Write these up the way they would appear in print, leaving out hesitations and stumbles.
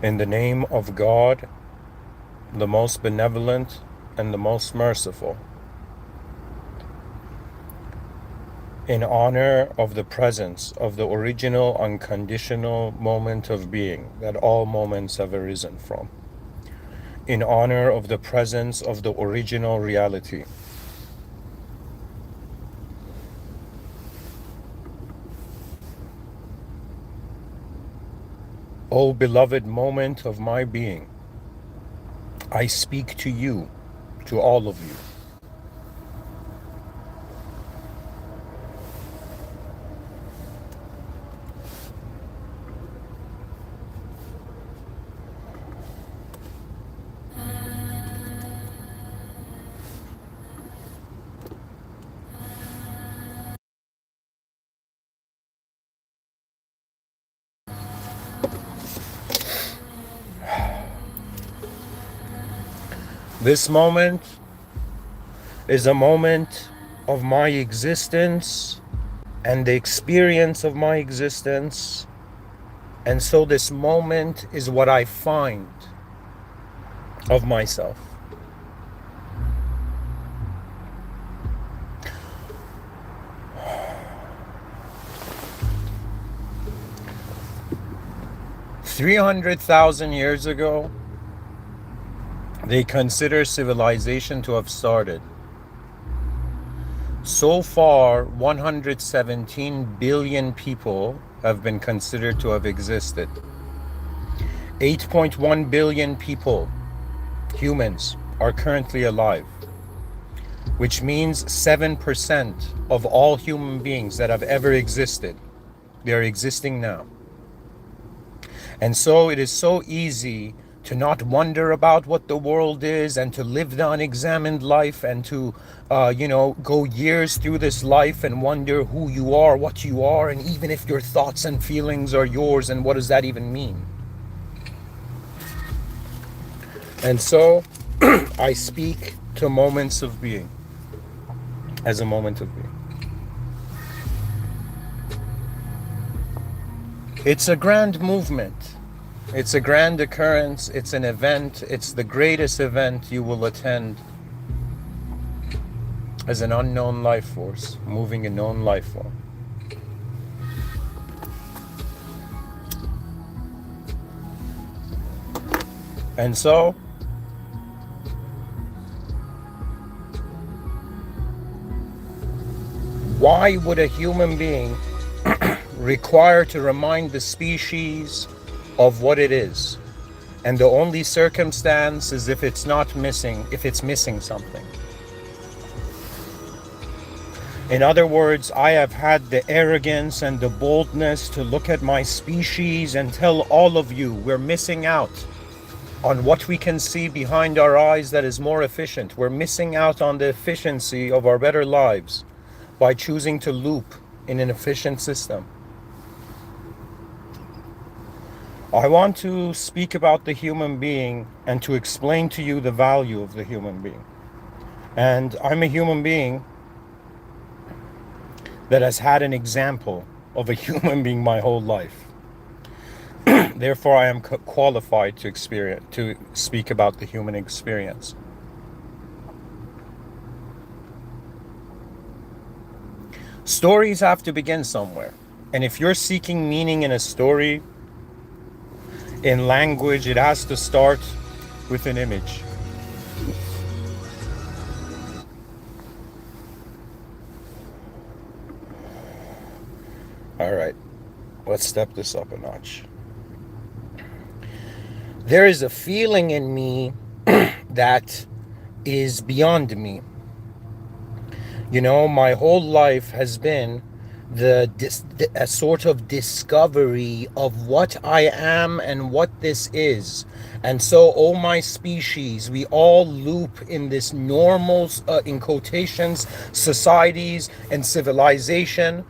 In the name of God, the most benevolent and the most merciful. In honor of the presence of the original unconditional moment of being that all moments have arisen from. In honor of the presence of the original reality. O beloved moment of my being, I speak to you, to all of you. This moment is a moment of my existence and the experience of my existence. And so this moment is what I find of myself. $300,000 ago, they consider civilization to have started. So far, 117 billion people have been considered to have existed. 8.1 billion people, humans, are currently alive, which means 7% of all human beings that have ever existed, they are existing now. And so it is so easy to not wonder about what the world is and to live the unexamined life and to, go years through this life and wonder who you are, what you are, and even if your thoughts and feelings are yours, and what does that even mean? And so I speak to moments of being as a moment of being. It's a grand movement. It's a grand occurrence. It's an event. It's the greatest event you will attend as an unknown life force, moving a known life form. And so, why would a human being require to remind the species of what it is? And the only circumstance is if it's missing something. In other words, I have had the arrogance and the boldness to look at my species and tell all of you we're missing out on what we can see behind our eyes that is more efficient. We're missing out on the efficiency of our better lives by choosing to loop in an efficient system. I want to speak about the human being and to explain to you the value of the human being. And I'm a human being that has had an example of a human being my whole life. Therefore, I am qualified to speak about the human experience. Stories have to begin somewhere. And if you're seeking meaning in a story, in language, it has to start with an image. All right, let's step this up a notch. There is a feeling in me that is beyond me. You know, my whole life has been a sort of discovery of what I am and what this is. And so, oh my species, we all loop in this normal, in quotations, societies and civilization.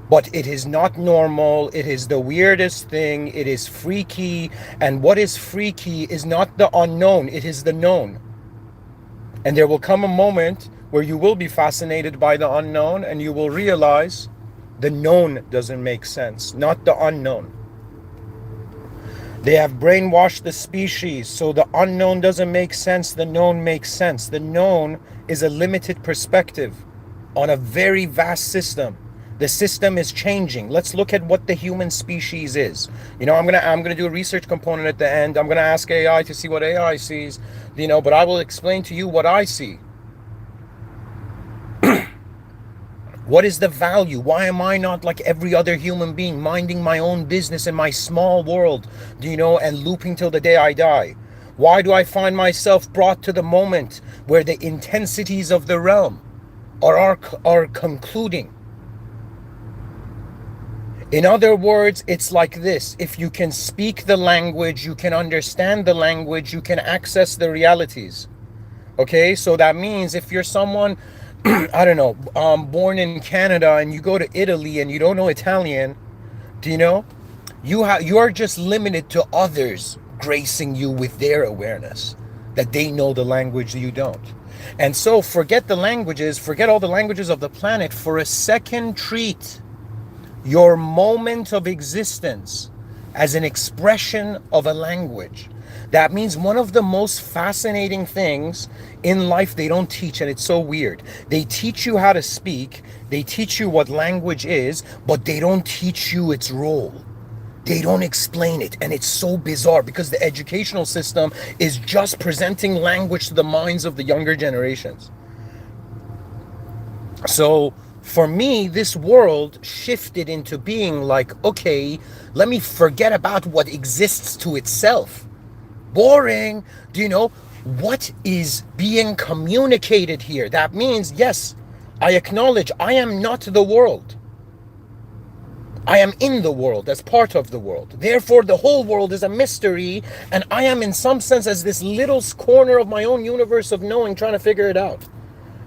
But it is not normal. It is the weirdest thing. It is freaky. And what is freaky is not the unknown. It is the known. And there will come a moment where you will be fascinated by the unknown and you will realize the known doesn't make sense, not the unknown. They have brainwashed the species, so the unknown doesn't make sense, the known makes sense. The known is a limited perspective on a very vast system. The system is changing. Let's look at what the human species is. I'm gonna do a research component at the end. I'm gonna ask AI to see what AI sees, but I will explain to you what I see. What is the value? Why am I not like every other human being, minding my own business in my small world, and looping till the day I die? Why do I find myself brought to the moment where the intensities of the realm are concluding? In other words, it's like this. If you can speak the language, you can understand the language, you can access the realities. Okay, so that means if you're someone, I don't know, born in Canada and you go to Italy and you don't know Italian, do you know? You are just limited to others gracing you with their awareness that they know the language you don't. And so forget the languages, forget all the languages of the planet for a second. Treat your moment of existence as an expression of a language. That means one of the most fascinating things in life they don't teach, and it's so weird. They teach you how to speak, they teach you what language is, but they don't teach you its role. They don't explain it, and it's so bizarre because the educational system is just presenting language to the minds of the younger generations. So for me, this world shifted into being like, okay, let me forget about what exists to itself. Boring. Do you know what is being communicated here? That means, yes, I acknowledge I am not the world. I am in the world as part of the world. Therefore, the whole world is a mystery, and I am in some sense as this little corner of my own universe of knowing, trying to figure it out.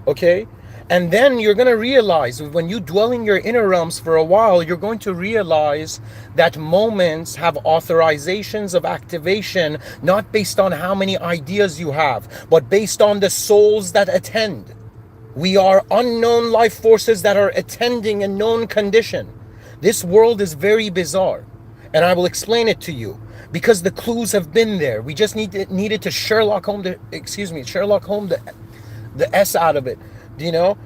Okay? And then you're going to realize, when you dwell in your inner realms for a while, you're going to realize that moments have authorizations of activation, not based on how many ideas you have, but based on the souls that attend. We are unknown life forces that are attending a known condition. This world is very bizarre, and I will explain it to you because the clues have been there. We just needed to Sherlock Holmes the S out of it, you know?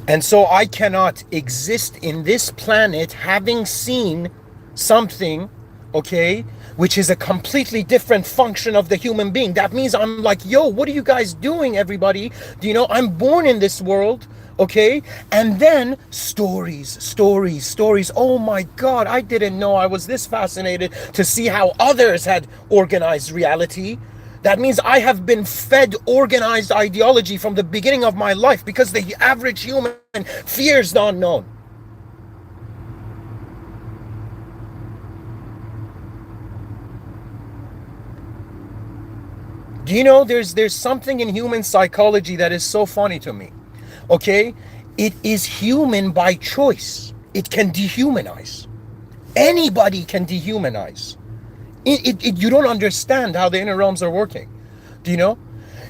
And so I cannot exist in this planet having seen something, okay, which is a completely different function of the human being. That means I'm like, yo, what are you guys doing, everybody? I'm born in this world, okay? And then stories. Oh my God, I didn't know I was this fascinated to see how others had organized reality. That means I have been fed organized ideology from the beginning of my life because the average human fears the unknown. Do you know there's something in human psychology that is so funny to me? Okay? It is human by choice. It can dehumanize. Anybody can dehumanize. You don't understand how the inner realms are working. Do you know?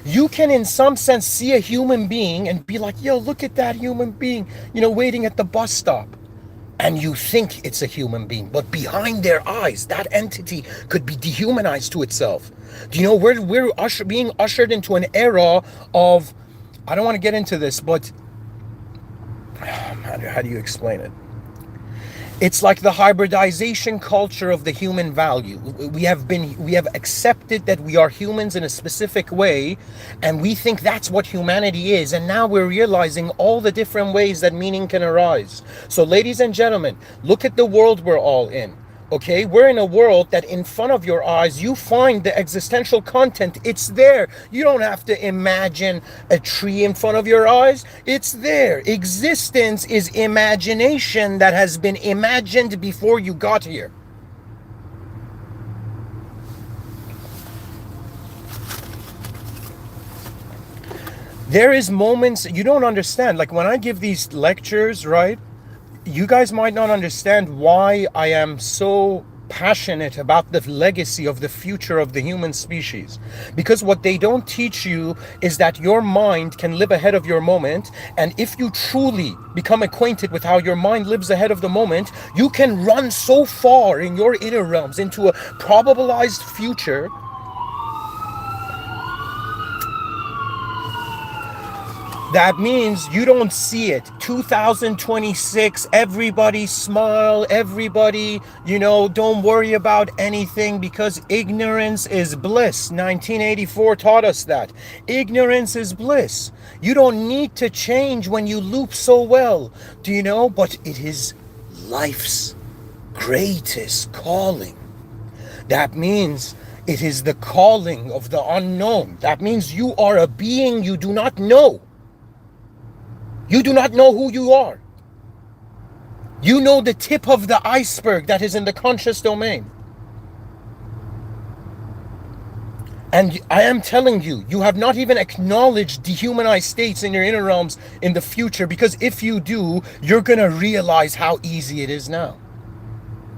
You can, in some sense, see a human being and be like, yo, look at that human being, waiting at the bus stop. And you think it's a human being, but behind their eyes, that entity could be dehumanized to itself. Do you know, we're being ushered into an era of, I don't want to get into this, but how do you explain it? It's like the hybridization culture of the human value. We have accepted that we are humans in a specific way, and we think that's what humanity is. And now we're realizing all the different ways that meaning can arise. So, ladies and gentlemen, look at the world we're all in. Okay, we're in a world that in front of your eyes, you find the existential content. It's there. You don't have to imagine a tree in front of your eyes. It's there. Existence is imagination that has been imagined before you got here. There is moments you don't understand. Like when I give these lectures, right? You guys might not understand why I am so passionate about the legacy of the future of the human species. Because what they don't teach you is that your mind can live ahead of your moment. And if you truly become acquainted with how your mind lives ahead of the moment, you can run so far in your inner realms into a probabilized future. That means you don't see it. 2026, everybody smile, everybody, don't worry about anything because ignorance is bliss. 1984 taught us that. Ignorance is bliss. You don't need to change when you loop so well. Do you know? But it is life's greatest calling. That means it is the calling of the unknown. That means you are a being you do not know. You do not know who you are. You know the tip of the iceberg that is in the conscious domain. And I am telling you, you have not even acknowledged dehumanized states in your inner realms in the future, because if you do, you're going to realize how easy it is now.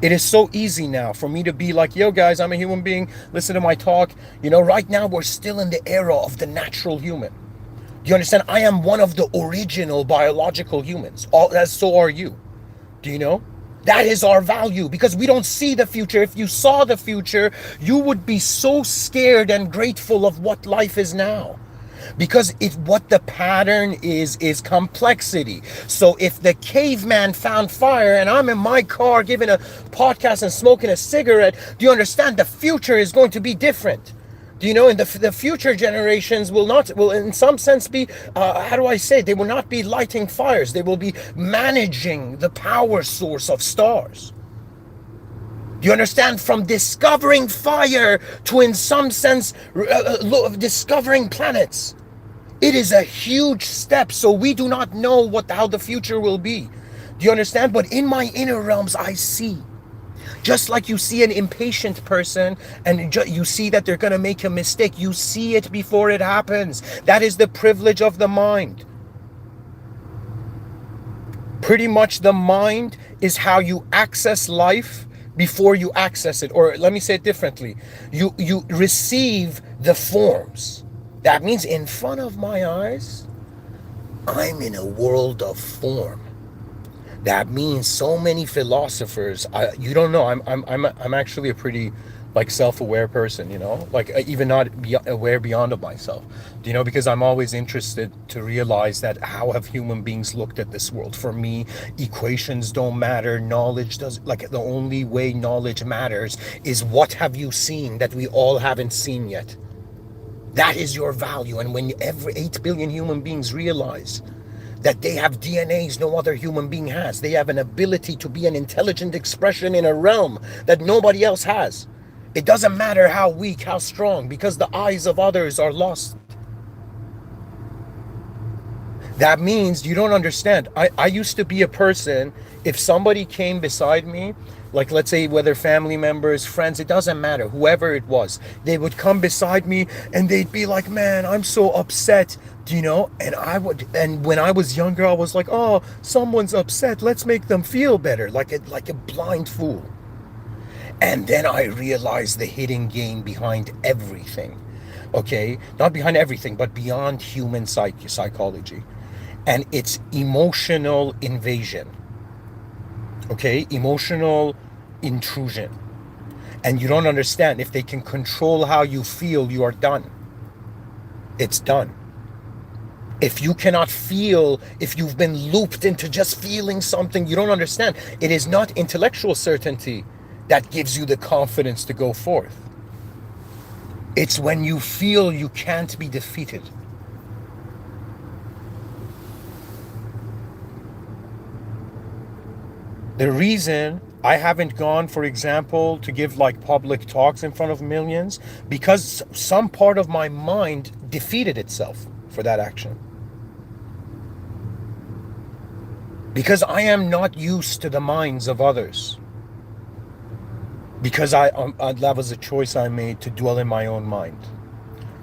It is so easy now for me to be like, yo guys, I'm a human being, listen to my talk. Right now we're still in the era of the natural human. Do you understand? I am one of the original biological humans. As so are you. Do you know? That is our value, because we don't see the future. If you saw the future, you would be so scared and grateful of what life is now. Because what the pattern is complexity. So if the caveman found fire and I'm in my car giving a podcast and smoking a cigarette, do you understand? The future is going to be different. Do you know, in the future generations will in some sense be, they will not be lighting fires. They will be managing the power source of stars. Do you understand? From discovering fire to, in some sense, discovering planets. It is a huge step, so we do not know how the future will be. Do you understand? But in my inner realms, I see. Just like you see an impatient person and you see that they're going to make a mistake. You see it before it happens. That is the privilege of the mind. Pretty much the mind is how you access life before you access it. Or let me say it differently. You receive the forms. That means in front of my eyes, I'm in a world of form. That means so many philosophers. You don't know. I'm actually a pretty self-aware person. Even not aware beyond of myself. Because I'm always interested to realize that how have human beings looked at this world. For me, equations don't matter. Knowledge does. The only way knowledge matters is what have you seen that we all haven't seen yet. That is your value. And when every 8 billion human beings realize that they have DNAs no other human being has. They have an ability to be an intelligent expression in a realm that nobody else has. It doesn't matter how weak, how strong, because the eyes of others are lost. That means you don't understand. I used to be a person, if somebody came beside me, let's say whether family members, friends, it doesn't matter, whoever it was, they would come beside me and they'd be like, man, I'm so upset, and when I was younger, I was like, oh, someone's upset, let's make them feel better, like a blind fool. And then I realized the hidden game behind everything, okay? Not behind everything, but beyond human psychology. And it's emotional invasion. Okay, emotional intrusion. And you don't understand. If they can control how you feel, you are done. It's done. If you cannot feel, if you've been looped into just feeling something, you don't understand. It is not intellectual certainty that gives you the confidence to go forth. It's when you feel you can't be defeated. The reason I haven't gone, for example, to give public talks in front of millions, because some part of my mind defeated itself for that action. Because I am not used to the minds of others. Because that was a choice I made to dwell in my own mind.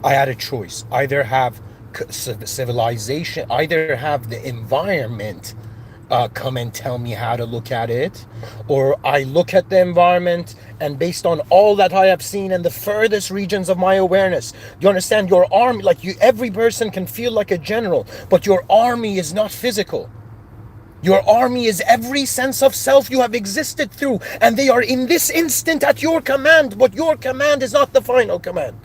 I had a choice. Either have civilization, either have the environment come and tell me how to look at it, or I look at the environment and based on all that I have seen in the furthest regions of my awareness, you understand, your army, like you, every person can feel like a general, but your army is not physical. Your army is every sense of self you have existed through, and they are in this instant at your command, but your command is not the final command.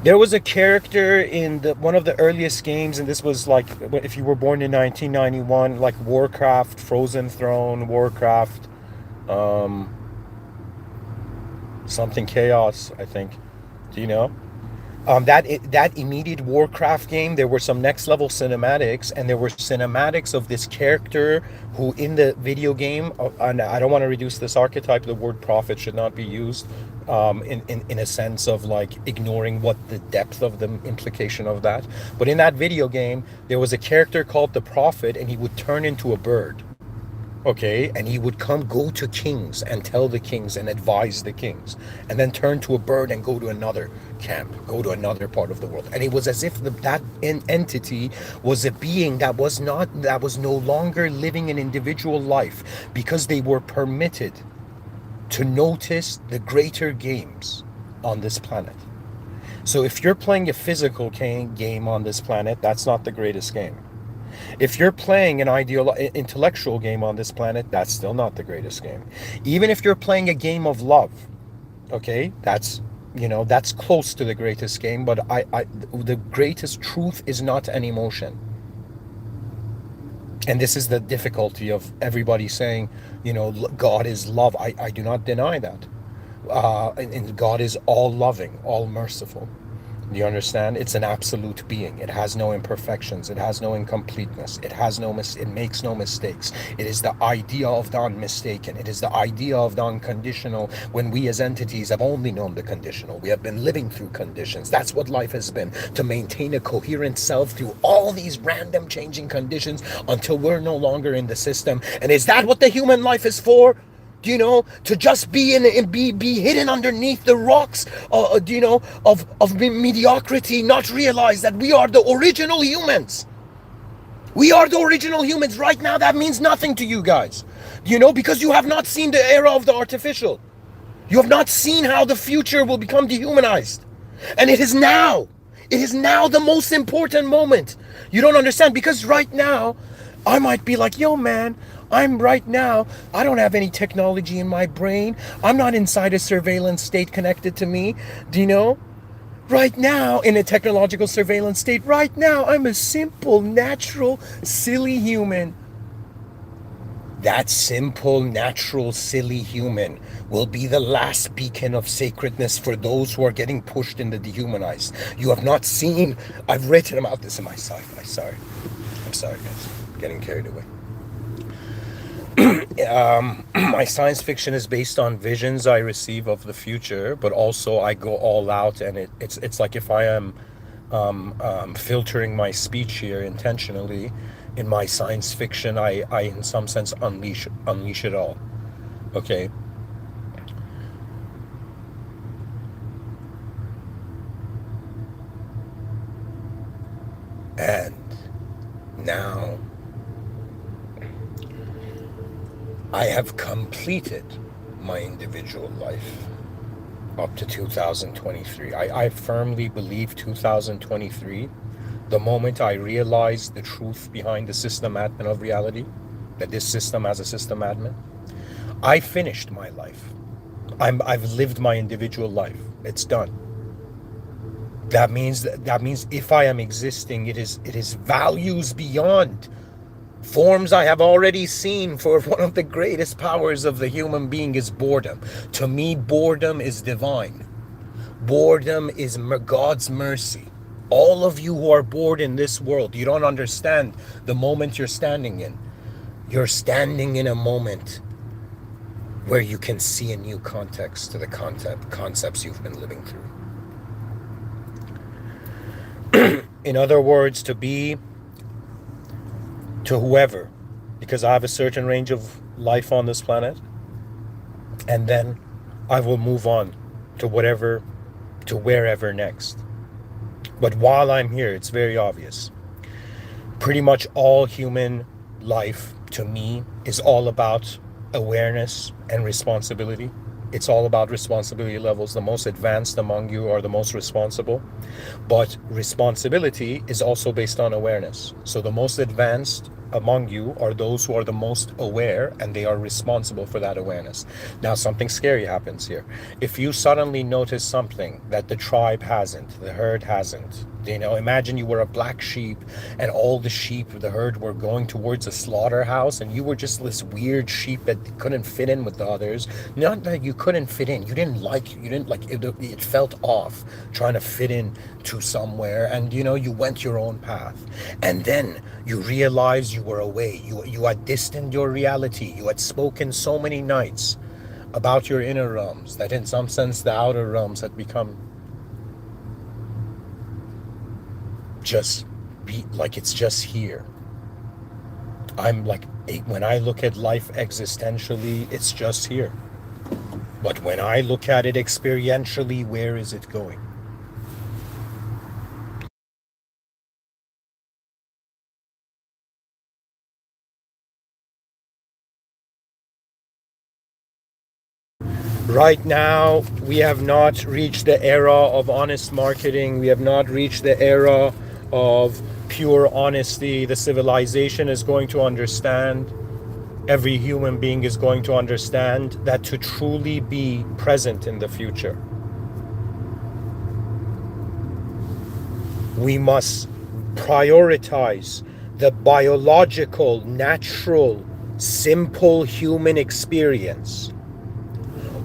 There was a character in one of the earliest games, and this was like if you were born in 1991, like Warcraft, Frozen Throne, Warcraft, um, something Chaos, I think. Do you know? That immediate Warcraft game, there were some next level cinematics, and there were cinematics of this character who in the video game, and I don't want to reduce this archetype. The word prophet should not be used in a sense of like ignoring what the depth of the implication of that. But in that video game, there was a character called the prophet, and he would turn into a bird. Okay, and he would go to kings and tell the kings and advise the kings, and then turn to a bird and go to another camp, go to another part of the world. And it was as if that entity was a being that was no longer living an individual life, because they were permitted to notice the greater games on this planet. So if you're playing a physical game on this planet, that's not the greatest game. If you're playing an intellectual game on this planet, that's still not the greatest game. Even if you're playing a game of love, okay, that's close to the greatest game, but the greatest truth is not an emotion. And this is the difficulty of everybody saying, God is love. I do not deny that. And God is all loving, all merciful. Do you understand? It's an absolute being. It has no imperfections. It has no incompleteness. It makes no mistakes. It is the idea of the unmistaken. It is the idea of the unconditional, when we as entities have only known the conditional. We have been living through conditions. That's what life has been, to maintain a coherent self through all these random changing conditions until we're no longer in the system. And is that what the human life is for? To just be be hidden underneath the rocks, of mediocrity, not realize that we are the original humans. We are the original humans. Right now, that means nothing to you guys. Because you have not seen the era of the artificial. You have not seen how the future will become dehumanized. And it is now. It is now the most important moment. You don't understand, because right now, I might be like, yo, man, I don't have any technology in my brain. I'm not inside a surveillance state connected to me. Do you know? Right now, in a technological surveillance state, right now, I'm a simple, natural, silly human. That simple, natural, silly human will be the last beacon of sacredness for those who are getting pushed into dehumanized. You have not seen, I've written about this in my sci-fi. I'm sorry, guys. Getting carried away. My science fiction is based on visions I receive of the future, but also I go all out, and it's like if I am filtering my speech here intentionally. In my science fiction, I in some sense unleash it all. Okay. And now I have completed my individual life up to 2023. I firmly believe 2023, the moment I realized the truth behind the system admin of reality, that this system has a system admin, I finished my life. I've lived my individual life. It's done. That means if I am existing, it is values beyond forms I have already seen. For one of the greatest powers of the human being is boredom. To me, boredom is divine. Boredom is God's mercy. All of you who are bored in this world, you don't understand the moment you're standing in. You're standing in a moment where you can see a new context to the concepts you've been living through. In other words, to whoever, because I have a certain range of life on this planet, and then I will move on to wherever next. But while I'm here, it's very obvious. Pretty much all human life to me is all about awareness and responsibility. It's all about responsibility levels. The most advanced among you are the most responsible. But responsibility is also based on awareness. So the most advanced among you are those who are the most aware, and they are responsible for that awareness. Now, something scary happens here. If you suddenly notice something that the tribe hasn't, the herd hasn't, imagine you were a black sheep and all the sheep of the herd were going towards a slaughterhouse, and you were just this weird sheep that couldn't fit in with the others. Not that you couldn't fit in, you didn't like it felt off trying to fit in to somewhere, and you went your own path. And then you realized you were away. You had distanced your reality. You had spoken so many nights about your inner realms that in some sense the outer realms had become just be like it's just here. I'm like, when I look at life existentially, it's just here. But when I look at it experientially, where is it going? Right now, we have not reached the era of honest marketing. We have not reached the era of pure honesty. The civilization is going to understand, every human being is going to understand that to truly be present in the future, we must prioritize the biological, natural, simple human experience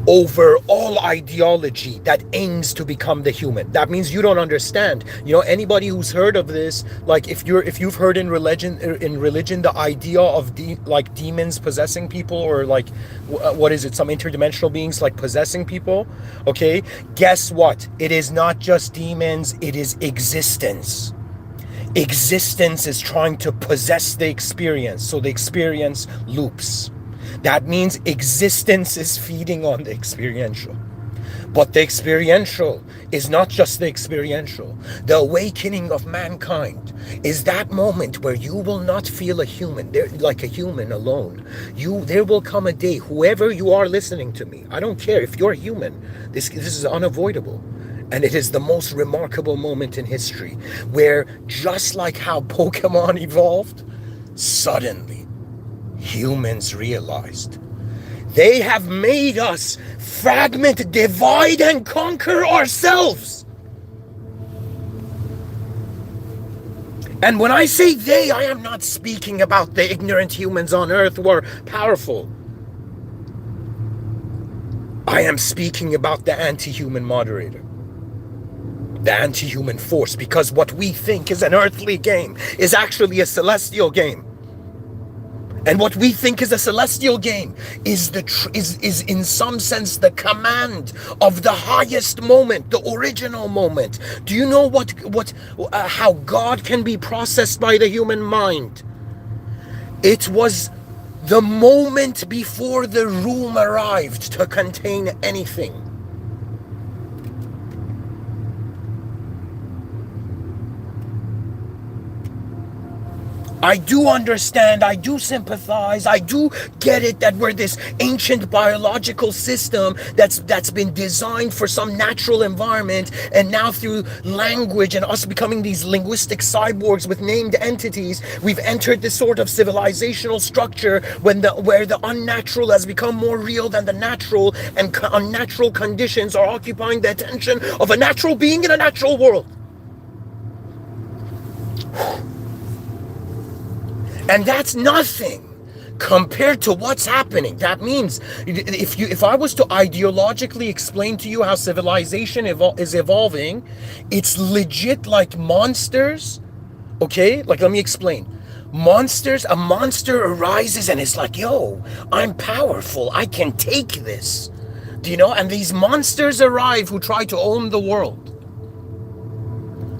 over all ideology that aims to become the human. That means you don't understand. Anybody who's heard of this, like if you've heard in religion the idea of like demons possessing people, or like what is it, some interdimensional beings like possessing people, okay? Guess what? It is not just demons, it is existence. Existence is trying to possess the experience, so the experience loops. That means existence is feeding on the experiential. But the experiential is not just the experiential. The awakening of mankind is that moment where you will not feel a human, like a human alone. There will come a day, whoever you are listening to me, I don't care if you're human, this is unavoidable. And it is the most remarkable moment in history, where just like how Pokemon evolved, suddenly humans realized they have made us fragment, divide, and conquer ourselves. And when I say they, I am not speaking about the ignorant humans on earth who are powerful. I am speaking about the anti-human moderator, the anti-human force, because what we think is an earthly game is actually a celestial game. And what we think is a celestial game is in some sense the command of the highest moment, the original moment. Do you know how God can be processed by the human mind? It was the moment before the room arrived to contain anything. I do understand, I do sympathize, I do get it that we're this ancient biological system that's been designed for some natural environment, and now through language and us becoming these linguistic cyborgs with named entities, we've entered this sort of civilizational structure where the unnatural has become more real than the natural, and unnatural conditions are occupying the attention of a natural being in a natural world. And that's nothing compared to what's happening. That means if I was to ideologically explain to you how civilization is evolving, it's legit like monsters. Okay, like let me explain. A monster arises and is like, yo, I'm powerful, I can take this. Do you know? And these monsters arrive who try to own the world.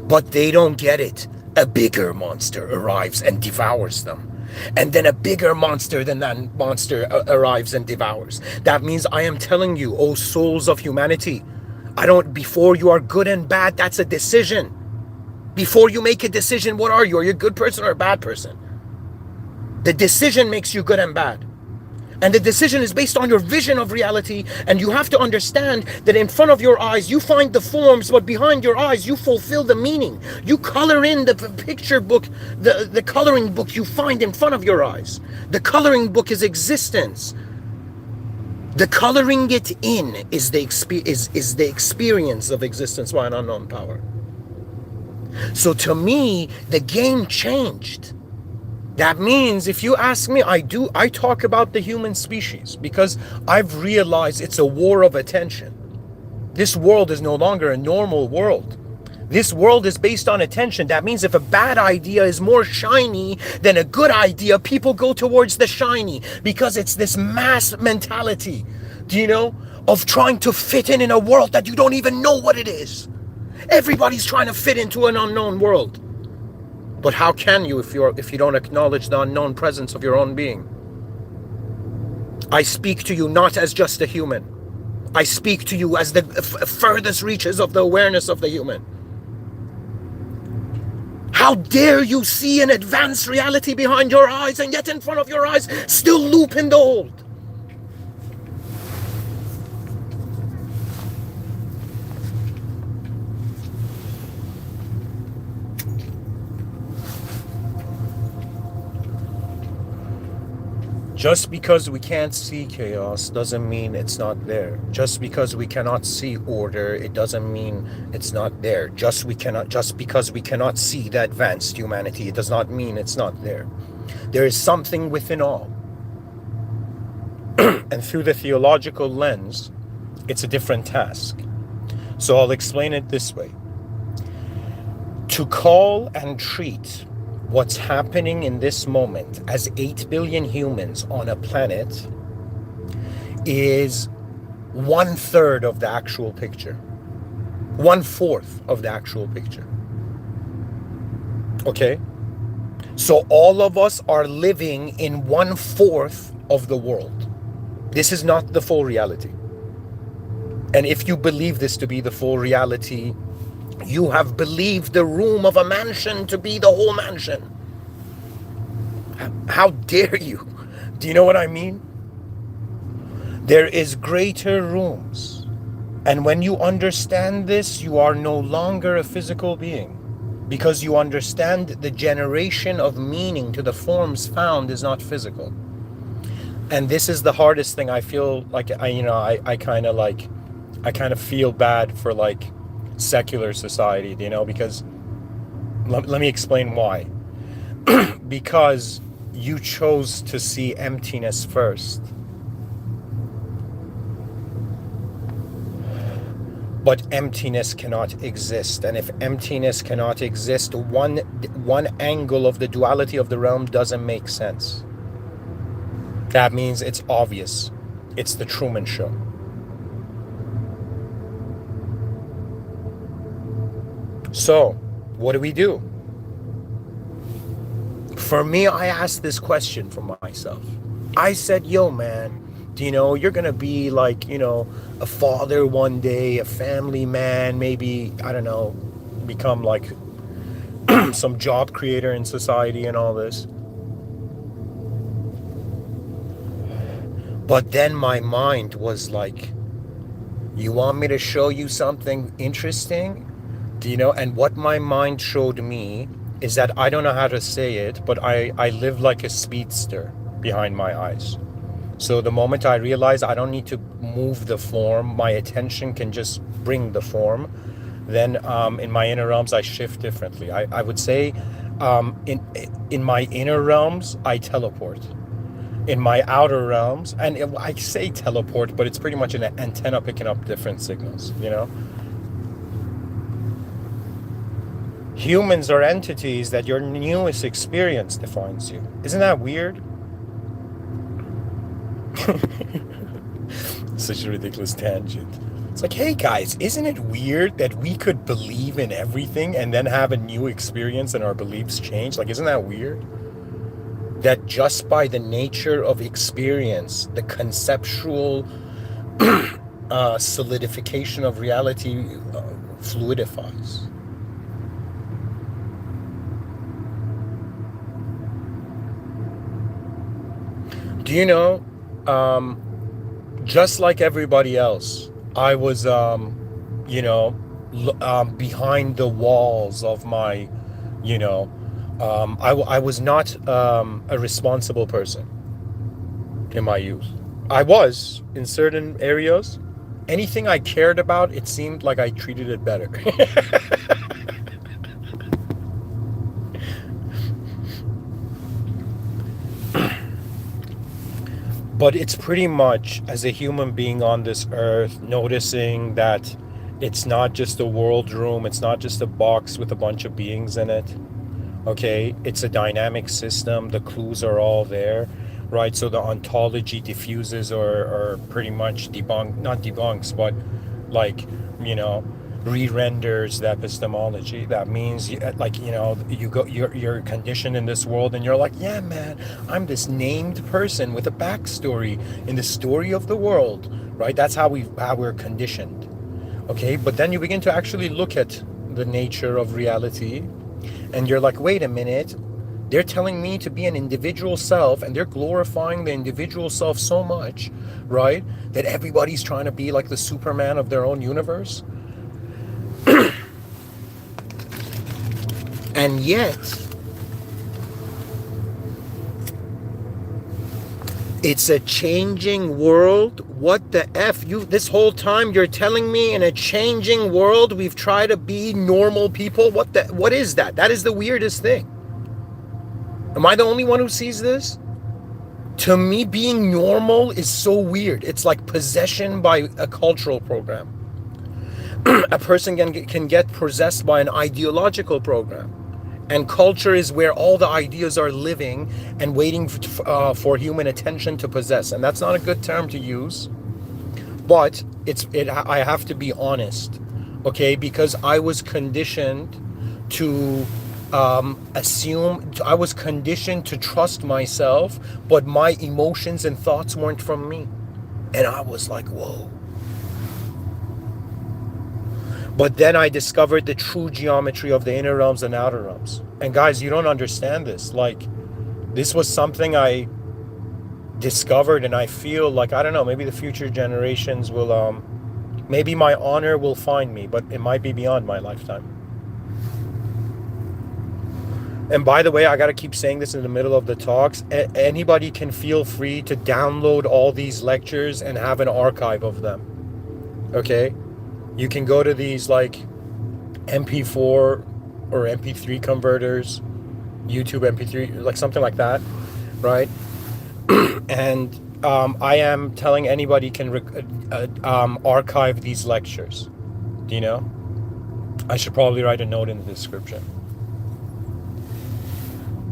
But they don't get it. A bigger monster arrives and devours them. And then a bigger monster than that monster arrives and devours. That means I am telling you, oh souls of humanity, before you are good and bad, that's a decision. Before you make a decision, what are you? Are you a good person or a bad person? The decision makes you good and bad. And the decision is based on your vision of reality. And you have to understand that in front of your eyes, you find the forms, but behind your eyes, you fulfill the meaning. You color in the picture book, the coloring book you find in front of your eyes. The coloring book is existence. The coloring it in is the experience of existence by an unknown power. So to me, the game changed. That means if you ask me, I talk about the human species because I've realized it's a war of attention. This world is no longer a normal world. This world is based on attention. That means if a bad idea is more shiny than a good idea, people go towards the shiny because it's this mass mentality, of trying to fit in a world that you don't even know what it is. Everybody's trying to fit into an unknown world. But how can you if you don't acknowledge the unknown presence of your own being? I speak to you not as just a human. I speak to you as the furthest reaches of the awareness of the human. How dare you see an advanced reality behind your eyes and yet in front of your eyes still loop in the old? Just because we can't see chaos doesn't mean it's not there. Just because we cannot see order, it doesn't mean it's not there. Just because we cannot see the advanced humanity, it does not mean it's not there. There is something within all. And through the theological lens, it's a different task. So I'll explain it this way. To call and treat what's happening in this moment as 8 billion humans on a planet is 1/3 of the actual picture. 1/4 of the actual picture. Okay? So all of us are living in 1/4 of the world. This is not the full reality. And if you believe this to be the full reality, you have believed the room of a mansion to be the whole mansion. How dare you? Do you know what I mean? There is greater rooms. And when you understand this, you are no longer a physical being. Because you understand the generation of meaning to the forms found is not physical. And this is the hardest thing. I feel like I kind of feel bad for secular society, because let me explain why. Because you chose to see emptiness first. But emptiness cannot exist. And if emptiness cannot exist, one angle of the duality of the realm doesn't make sense. That means it's obvious. It's the Truman Show. So, what do we do? For me, I asked this question for myself. I said, yo, man, you're going to be a father one day, a family man, maybe, I don't know, become some job creator in society and all this. But then my mind was like, you want me to show you something interesting? And what my mind showed me is that I don't know how to say it, but I live like a speedster behind my eyes. So the moment I realize I don't need to move the form, my attention can just bring the form, then in my inner realms I shift differently. I would say in my inner realms I teleport. In my outer realms, and I say teleport, but it's pretty much an antenna picking up different signals, Humans are entities that your newest experience defines you. Isn't that weird? Such a ridiculous tangent. It's like, hey guys, isn't it weird that we could believe in everything and then have a new experience and our beliefs change? Isn't that weird? That just by the nature of experience, the conceptual solidification of reality fluidifies. Do you know, um, just like everybody else, I was, you know, behind the walls of my, you know, I was not a responsible person in my youth. I was in certain areas. Anything I cared about, it seemed like I treated it better. But it's pretty much as a human being on this earth, noticing that it's not just a world room, it's not just a box with a bunch of beings in it. Okay, it's a dynamic system, the clues are all there, right? So the ontology diffuses or pretty much not debunks, but like, you know, re-renders the epistemology. That means like, you're conditioned in this world and you're like, yeah man, I'm this named person with a backstory in the story of the world, right? That's how we're conditioned. Okay, but then you begin to actually look at the nature of reality, and you're like, wait a minute, they're telling me to be an individual self, and they're glorifying the individual self so much, right, that everybody's trying to be like the Superman of their own universe. And yet it's a changing world. What the F? You, this whole time you're telling me in a changing world we've tried to be normal people? What is that? That is the weirdest thing. Am I the only one who sees this? To me, being normal is so weird. It's like possession by a cultural program. A person can get possessed by an ideological program. And culture is where all the ideas are living and waiting for human attention to possess. And that's not a good term to use, but I have to be honest, okay? Because I was conditioned to assume, I was conditioned to trust myself, but my emotions and thoughts weren't from me. And I was like, whoa. But then I discovered the true geometry of the inner realms and outer realms. And guys, you don't understand this. Like, this was something I discovered, and I feel like, I don't know, maybe the future generations will, maybe my honor will find me, but it might be beyond my lifetime. And by the way, I got to keep saying this in the middle of the talks. Anybody can feel free to download all these lectures and have an archive of them. Okay? You can go to these like MP4 or MP3 converters, YouTube MP3, like something like that, right? And I am telling anybody can archive these lectures. Do you know? I should probably write a note in the description.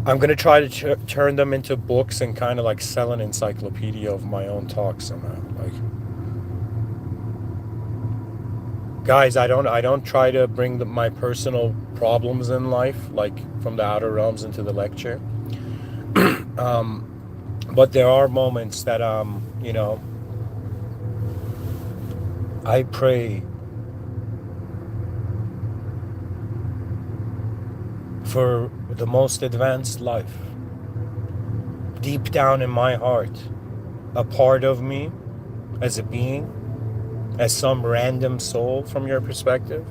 I'm going to try to turn them into books and kind of like sell an encyclopedia of my own talks somehow. Like, guys, I don't try to bring my personal problems in life, like from the outer realms into the lecture. But there are moments that, I pray for the most advanced life. Deep down in my heart, a part of me as a being, as some random soul from your perspective,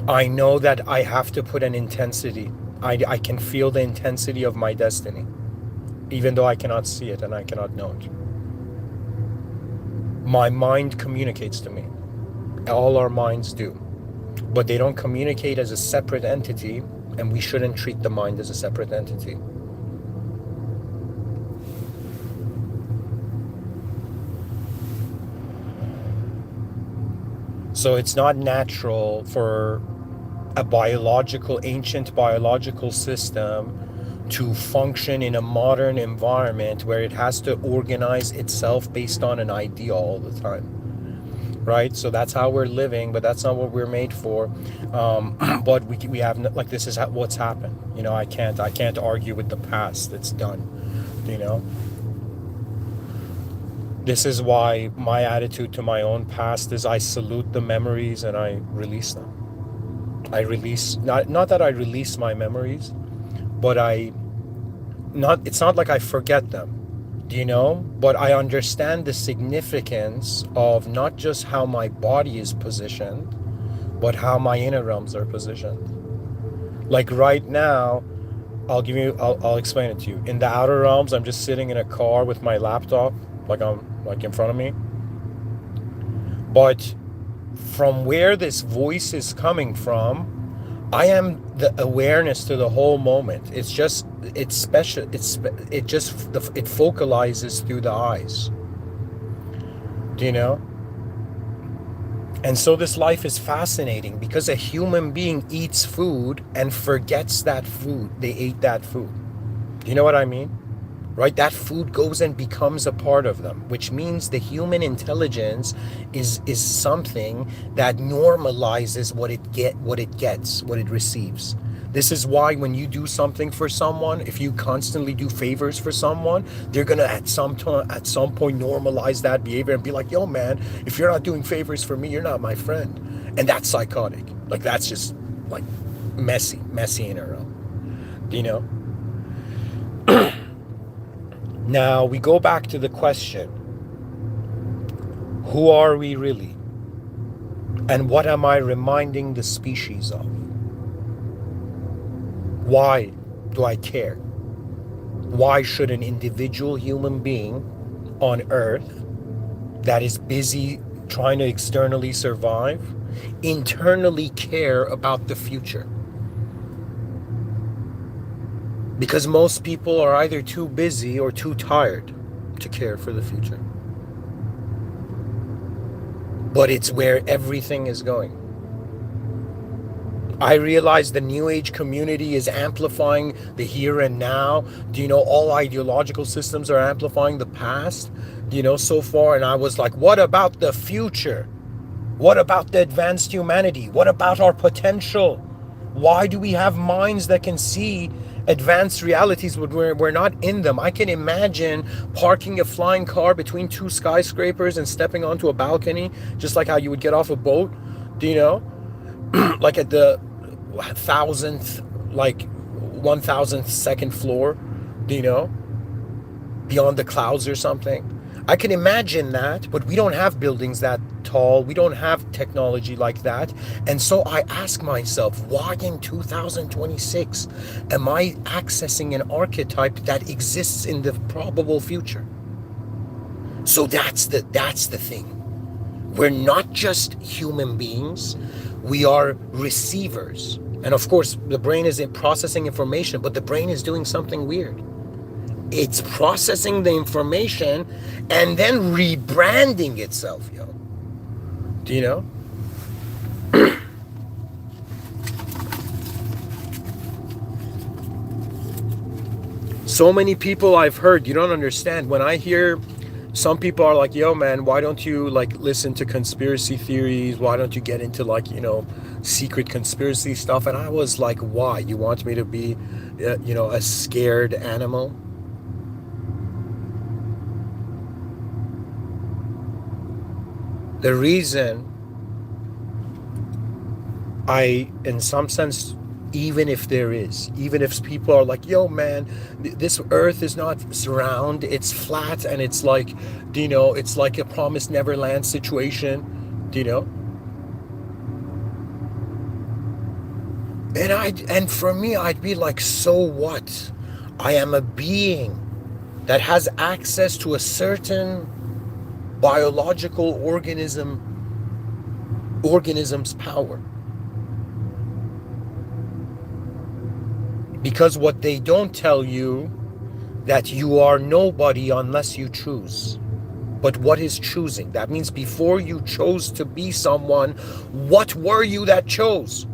I know that I have to put an intensity. I can feel the intensity of my destiny, even though I cannot see it and I cannot know it. My mind communicates to me. All our minds do. But they don't communicate as a separate entity, and we shouldn't treat the mind as a separate entity. So it's not natural for a ancient biological system to function in a modern environment where it has to organize itself based on an idea all the time, right? So that's how we're living, but that's not what we're made for. But we have, like, this is what's happened. I can't argue with the past. It's done. This is why my attitude to my own past is I salute the memories and I release them. I release, not that I release my memories, but I not, it's not like I forget them, but I understand the significance of not just how my body is positioned, but how my inner realms are positioned. Like right now, I'll explain it to you. In the outer realms, I'm just sitting in a car with my laptop, like I'm like in front of me. But from where this voice is coming from, I am the awareness to the whole moment. It's just, it's special. It focalizes through the eyes. Do you know? And so this life is fascinating because a human being eats food and forgets that food. They ate that food. Do you know what I mean? Right? That food goes and becomes a part of them, which means the human intelligence is something that normalizes what it receives. This is why when you do something for someone, if you constantly do favors for someone, they're gonna at some point normalize that behavior and be like, "Yo, man, if you're not doing favors for me, you're not my friend," and that's psychotic. Like that's just like messy in a row. You know. Now we go back to the question, who are we really? And what am I reminding the species of? Why do I care? Why should an individual human being on Earth that is busy trying to externally survive internally care about the future? Because most people are either too busy or too tired to care for the future. But it's where everything is going. I realize the New Age community is amplifying the here and now. Do you know all ideological systems are amplifying the past? So far? And I was like, what about the future? What about the advanced humanity? What about our potential? Why do we have minds that can see advanced realities when we're not in them? I can imagine parking a flying car between two skyscrapers and stepping onto a balcony, just like how you would get off a boat, do you know? Like at the thousandth, like 1000th second floor, do you know? Beyond the clouds or something. I can imagine that, but we don't have buildings that tall. We don't have technology like that. And so I ask myself, why in 2026 am I accessing an archetype that exists in the probable future? So that's the thing. We're not just human beings, we are receivers. And of course, the brain is processing information, but the brain is doing something weird. It's processing the information and then rebranding itself, yo. Do you know? So many people I've heard, you don't understand. When I hear some people are like, yo, man, why don't you like listen to conspiracy theories? Why don't you get into like, secret conspiracy stuff? And I was like, why? You want me to be, a scared animal? The reason in some sense, even if people are like, yo, man, this earth is not round, it's flat, and it's like, it's like a promised Neverland situation, do you know? And for me, I'd be like, so what? I am a being that has access to a certain biological organism's power. Because what they don't tell you, that you are nobody unless you choose. But what is choosing? That means before you chose to be someone, what were you that chose?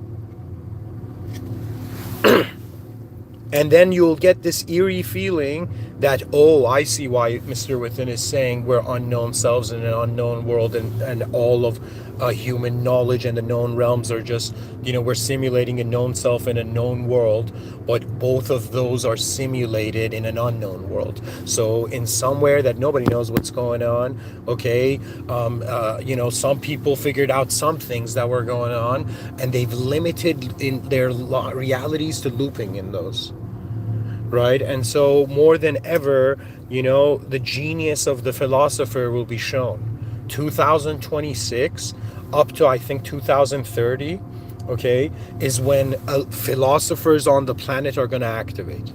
And then you'll get this eerie feeling that, oh, I see why Mr. Within is saying we're unknown selves in an unknown world, and all of human knowledge and the known realms are just, we're simulating a known self in a known world, but both of those are simulated in an unknown world. So in somewhere that nobody knows what's going on, okay, some people figured out some things that were going on, and they've limited in their realities to looping in those. right? And so more than ever, the genius of the philosopher will be shown. 2026 up to I think 2030, okay, is when philosophers on the planet are going to activate.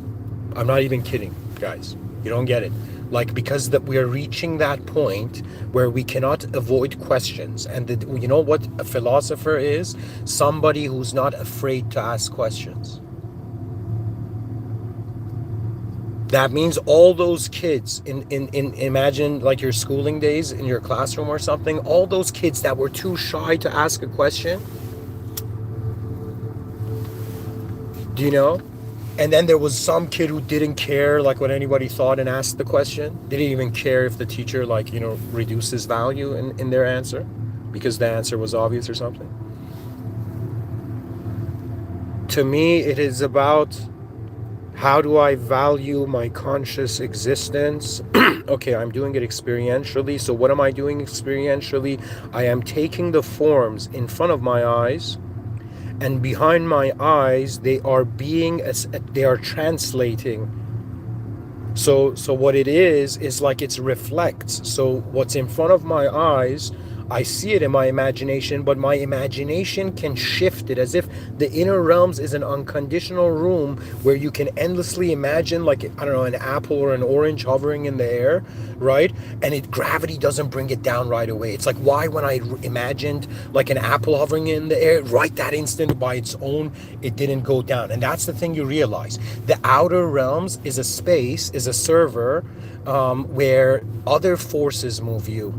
I'm not even kidding, guys. You don't get it. Like, because that we are reaching that point where we cannot avoid questions. And you know what a philosopher is? Somebody who's not afraid to ask questions. That means all those kids in imagine like your schooling days in your classroom or something, all those kids that were too shy to ask a question, do you know? And then there was some kid who didn't care like what anybody thought and asked the question. Didn't even care if the teacher reduces value in their answer because the answer was obvious or something. To me, it is about how do I value my conscious existence? Okay, I'm doing it experientially. So what am I doing experientially? I am taking the forms in front of my eyes, and behind my eyes, they are translating. So what it is like it reflects. So what's in front of my eyes, I see it in my imagination, but my imagination can shift it as if the inner realms is an unconditional room where you can endlessly imagine, like, I don't know, an apple or an orange hovering in the air, right? And gravity doesn't bring it down right away. It's like, why when I imagined like an apple hovering in the air, right that instant by its own, it didn't go down. And that's the thing you realize. The outer realms is a space, is a server, where other forces move you,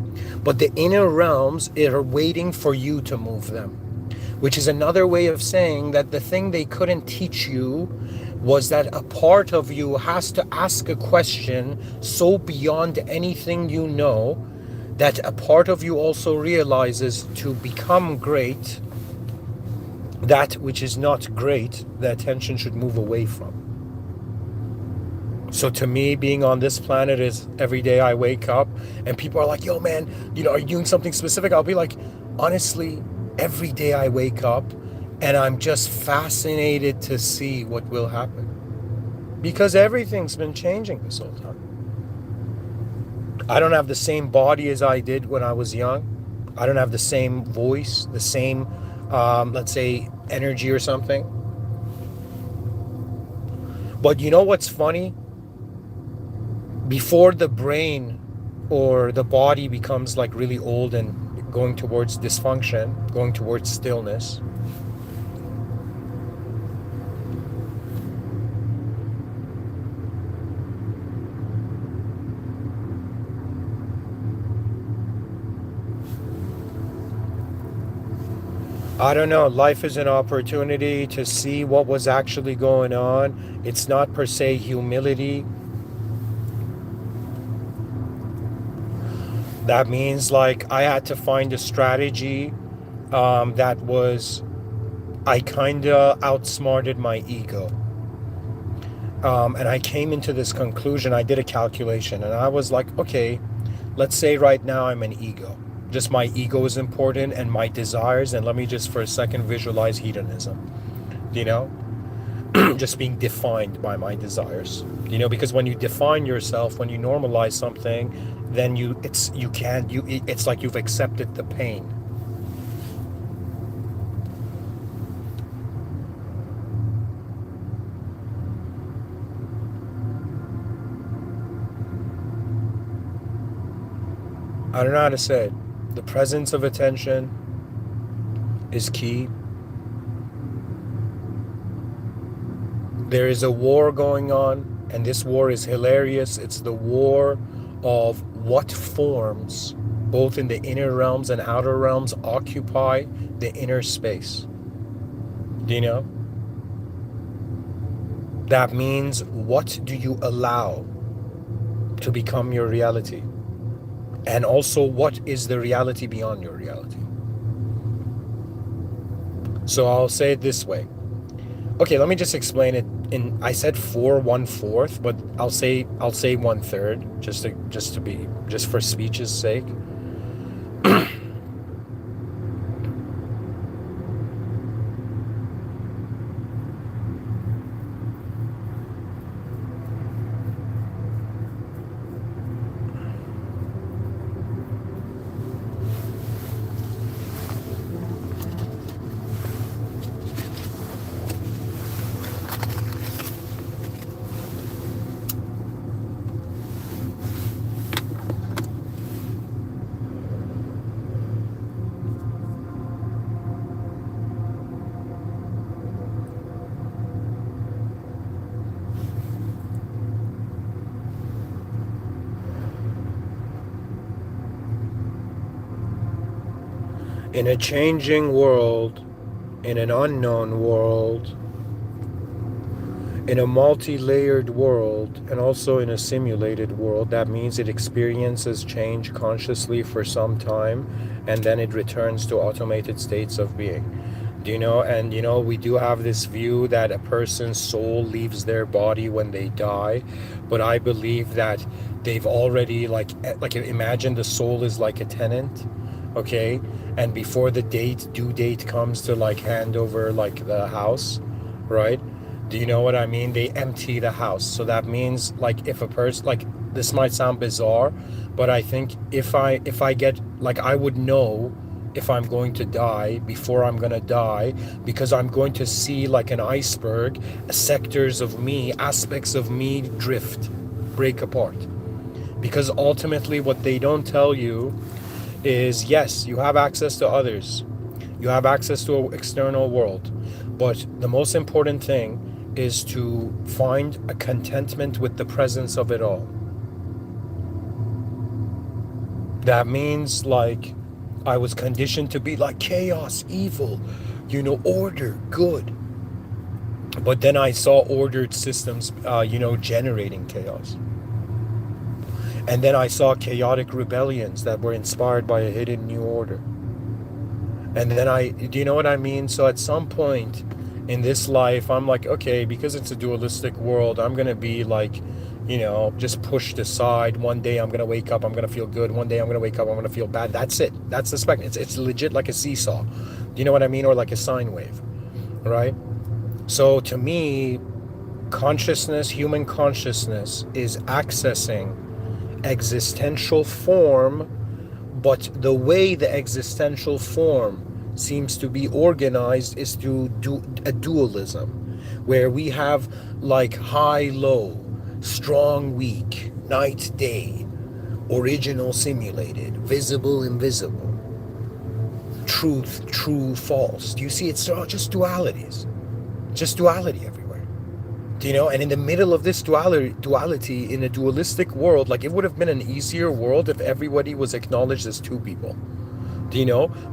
but the inner realms are waiting for you to move them, which is another way of saying that the thing they couldn't teach you was that a part of you has to ask a question so beyond anything you know that a part of you also realizes to become great, that which is not great, the attention should move away from. So to me, being on this planet is every day I wake up and people are like, yo, man, are you doing something specific? I'll be like, honestly, every day I wake up and I'm just fascinated to see what will happen. Because everything's been changing this whole time. I don't have the same body as I did when I was young. I don't have the same voice, the same, let's say, energy or something. But you know what's funny? Before the brain or the body becomes like really old and going towards dysfunction, going towards stillness, I don't know, life is an opportunity to see what was actually going on. It's not per se humility. That means like I had to find a strategy that was, I kind of outsmarted my ego. And I came into this conclusion. I did a calculation and I was like, okay, let's say right now I'm an ego. Just my ego is important and my desires. And let me just for a second visualize hedonism, just being defined by my desires, because when you define yourself, when you normalize something, then it's like you've accepted the pain. I don't know how to say it. The presence of attention is key. There is a war going on, and this war is hilarious. It's the war of what forms, both in the inner realms and outer realms, occupy the inner space. Do you know? That means, what do you allow to become your reality? And also, what is the reality beyond your reality? So I'll say it this way. Okay, let me just explain it. I said 1/4, but I'll say 1/3, just for speech's sake. In a changing world, in an unknown world, in a multi-layered world, and also in a simulated world, that means it experiences change consciously for some time, and then it returns to automated states of being. Do you know? And we do have this view that a person's soul leaves their body when they die, but I believe that they've already like imagine the soul is like a tenant, okay? And before the due date comes to like hand over like the house, right? Do you know what I mean? They empty the house. So that means like if a person, like, this might sound bizarre, but I think if I get, like, I would know if I'm going to die before I'm going to die, because I'm going to see like an iceberg, sectors of me, aspects of me drift, break apart. Because ultimately what they don't tell you is, yes, you have access to others. You have access to an external world. But the most important thing is to find a contentment with the presence of it all. That means, like, I was conditioned to be like chaos, evil, order, good. But then I saw ordered systems, generating chaos. And then I saw chaotic rebellions that were inspired by a hidden new order. And then do you know what I mean? So at some point in this life, I'm like, okay, because it's a dualistic world, I'm going to be like, just pushed aside. One day I'm going to wake up, I'm going to feel good. One day I'm going to wake up, I'm going to feel bad. That's it. That's the spectrum. It's legit like a seesaw. Do you know what I mean? Or like a sine wave, right? So to me, consciousness, human consciousness, is accessing existential form, but the way the existential form seems to be organized is through a dualism, where we have like high low, strong weak, night day, original simulated, visible invisible, truth true false. Do you see? It's just dualities, just duality everywhere. And in the middle of this duality in a dualistic world, like, it would have been an easier world if everybody was acknowledged as two people.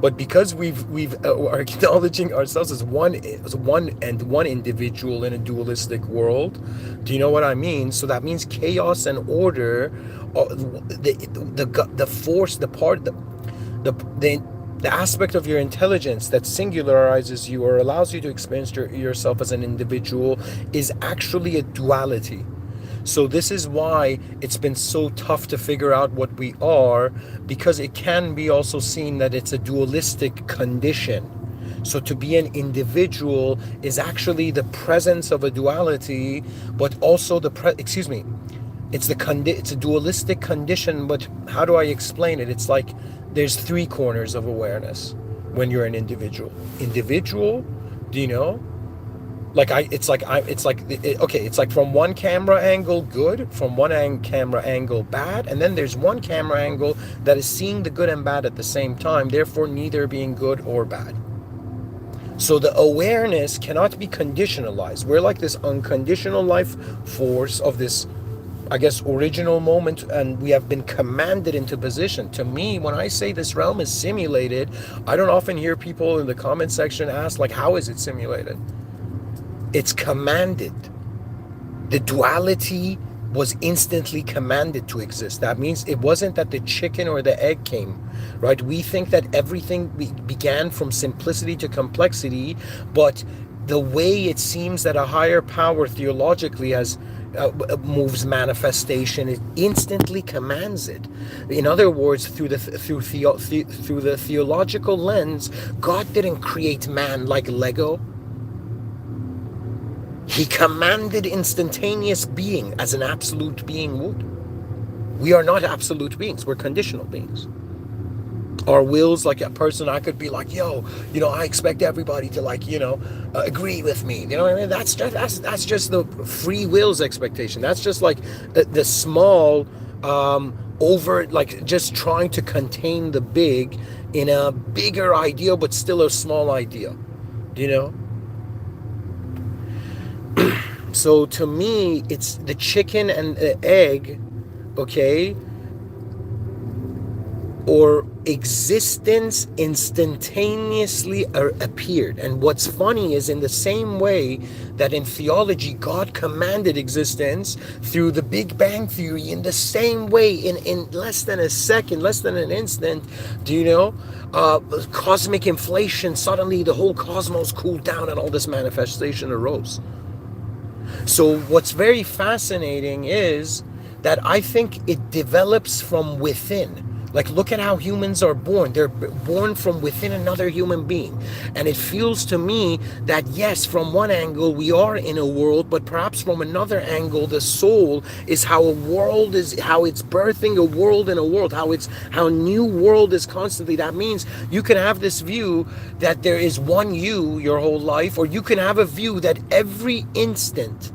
But because we've are acknowledging ourselves as one individual in a dualistic world. Do you know what I mean? So that means chaos and order, the force, the aspect of your intelligence that singularizes you or allows you to experience yourself as an individual, is actually a duality. So this is why it's been so tough to figure out what we are, because it can be also seen that it's a dualistic condition. So to be an individual is actually the presence of a duality, but also it's a dualistic condition. But how do I explain it? It's like there's three corners of awareness when you're an individual. Do you know? It's like from one camera angle good, from one camera angle bad, and then there's one camera angle that is seeing the good and bad at the same time, therefore neither being good or bad. So the awareness cannot be conditionalized. We're like this unconditional life force of this, I guess, original moment, and we have been commanded into position. To me, when I say this realm is simulated, I don't often hear people in the comment section ask, like, how is it simulated? It's commanded. The duality was instantly commanded to exist. That means it wasn't that the chicken or the egg came, right? We think that everything began from simplicity to complexity, but the way it seems that a higher power theologically has moves manifestation, it instantly commands it. In other words, through the theological lens, God didn't create man like Lego. He commanded instantaneous being as an absolute being would. We are not absolute beings. We're conditional beings. Our wills, like a person, I could be like, yo, I expect everybody to agree with me. You know what I mean? That's just the free will's expectation. That's just like the small, just trying to contain the big in a bigger ideal, but still a small ideal. So to me, it's the chicken and the egg, okay? or existence instantaneously appeared. And what's funny is, in the same way that in theology God commanded existence through the Big Bang Theory, in the same way, in less than a second, less than an instant, do you know, cosmic inflation, suddenly the whole cosmos cooled down and all this manifestation arose. So what's very fascinating is that I think it develops from within. Like, look at how humans are born. They're born from within another human being. And it feels to me that, yes, from one angle we are in a world, but perhaps from another angle, the soul is how a world is, how it's birthing a world in a world, how new world is constantly. That means you can have this view that there is one you your whole life, or you can have a view that every instant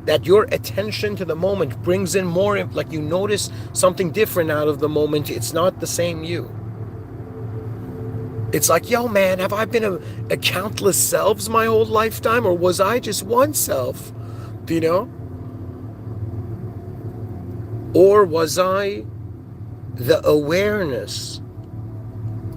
that your attention to the moment brings in more, like you notice something different out of the moment. It's not the same you. It's like, yo man, have I been a countless selves my whole lifetime, or was I just one self? Do you know? Or was I the awareness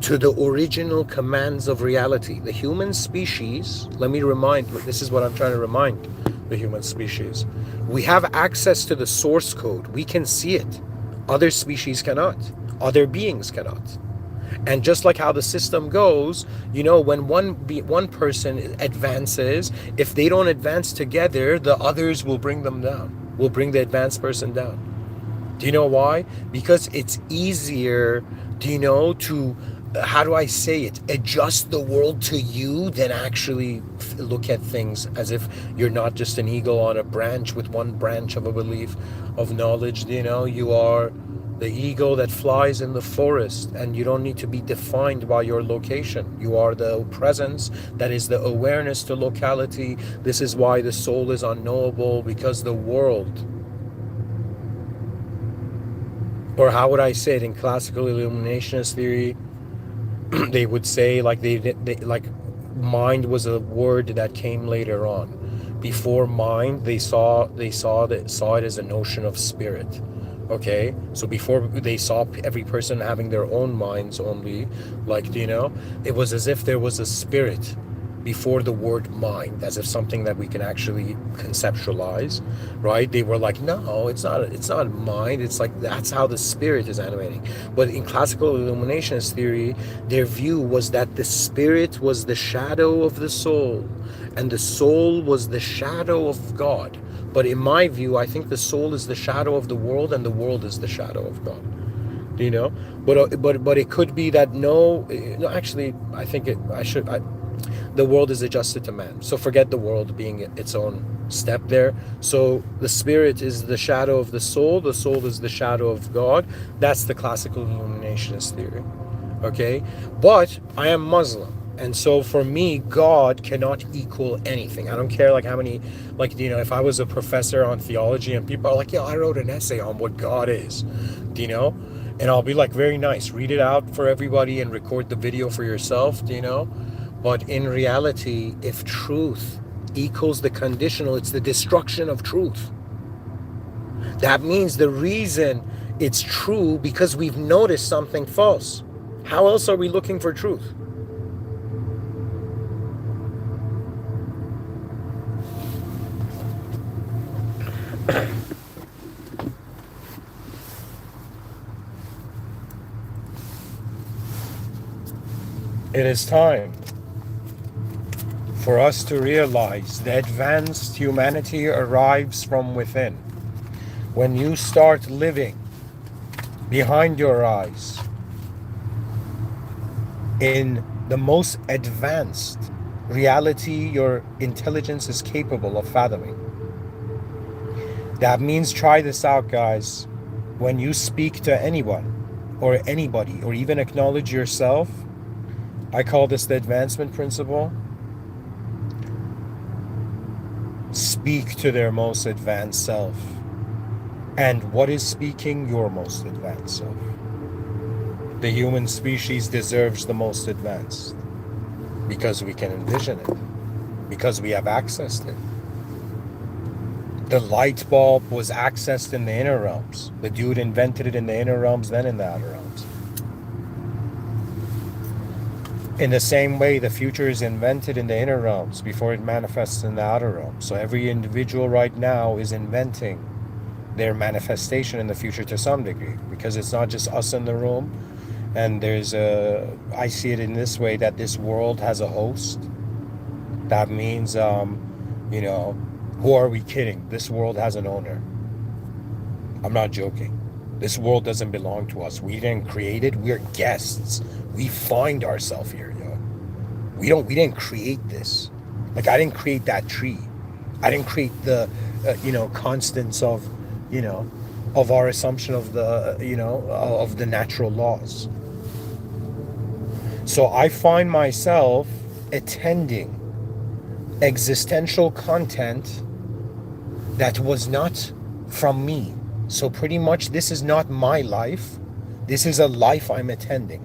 to the original commands of reality? The human species, let me remind, this is what I'm trying to remind the human species. We have access to the source code. We can see it. Other species cannot. Other beings cannot. And just like how the system goes, you know, when one person advances, if they don't advance together, the others will bring them down, will bring the advanced person down. Do you know why? Because it's easier, do you know, to, how do I say it, adjust the world to you than actually look at things as if you're not just an eagle on a branch with one branch of a belief of knowledge. You know, you are the eagle that flies in the forest, and you don't need to be defined by your location. You are the presence that is the awareness to locality. This is why the soul is unknowable, because the world, or how would I say it, in classical illuminationist theory, they would say, like, they like, mind was a word that came later on. Before mind, they saw it as a notion of spirit. Okay, so before they saw every person having their own minds only, like, you know, it was as if there was a spirit before the word mind, as if something that we can actually conceptualize, right? They were like, no, it's not mind. It's like, that's how the spirit is animating. But in classical illuminationist theory, their view was that the spirit was the shadow of the soul, and the soul was the shadow of God. But in my view, I think the soul is the shadow of the world, and the world is the shadow of God. Do you know? But it could be that no, actually, I think the world is adjusted to man. So forget the world being its own step there. So the spirit is the shadow of the soul is the shadow of God. That's the classical illuminationist theory. Okay? But I am Muslim. And so for me, God cannot equal anything. I don't care like how many, like, you know, if I was a professor on theology and people are like, yeah, I wrote an essay on what God is, do you know? And I'll be like, very nice, read it out for everybody and record the video for yourself, do you know? But in reality, if truth equals the conditional, it's the destruction of truth. That means the reason it's true because we've noticed something false. How else are we looking for truth? It is time for us to realize the advanced humanity arrives from within. When you start living behind your eyes in the most advanced reality your intelligence is capable of fathoming. That means, try this out, guys. When you speak to anyone or anybody, or even acknowledge yourself, I call this the advancement principle. Speak to their most advanced self. And what is speaking? Your most advanced self. The human species deserves the most advanced because we can envision it, because we have access to it. The light bulb was accessed in the inner realms. The dude invented it in the inner realms, then in the outer realms. In the same way, the future is invented in the inner realms before it manifests in the outer realms. So every individual right now is inventing their manifestation in the future to some degree, because it's not just us in the room. And I see it in this way, that this world has a host. That means, you know, who are we kidding? This world has an owner. I'm not joking. This world doesn't belong to us. We didn't create it. We're guests. We find ourselves here, yo. We didn't create this. Like, I didn't create that tree. I didn't create the constants of, you know, of our assumption of the, of the natural laws. So I find myself attending existential content that was not from me. So pretty much this is not my life. This is a life I'm attending.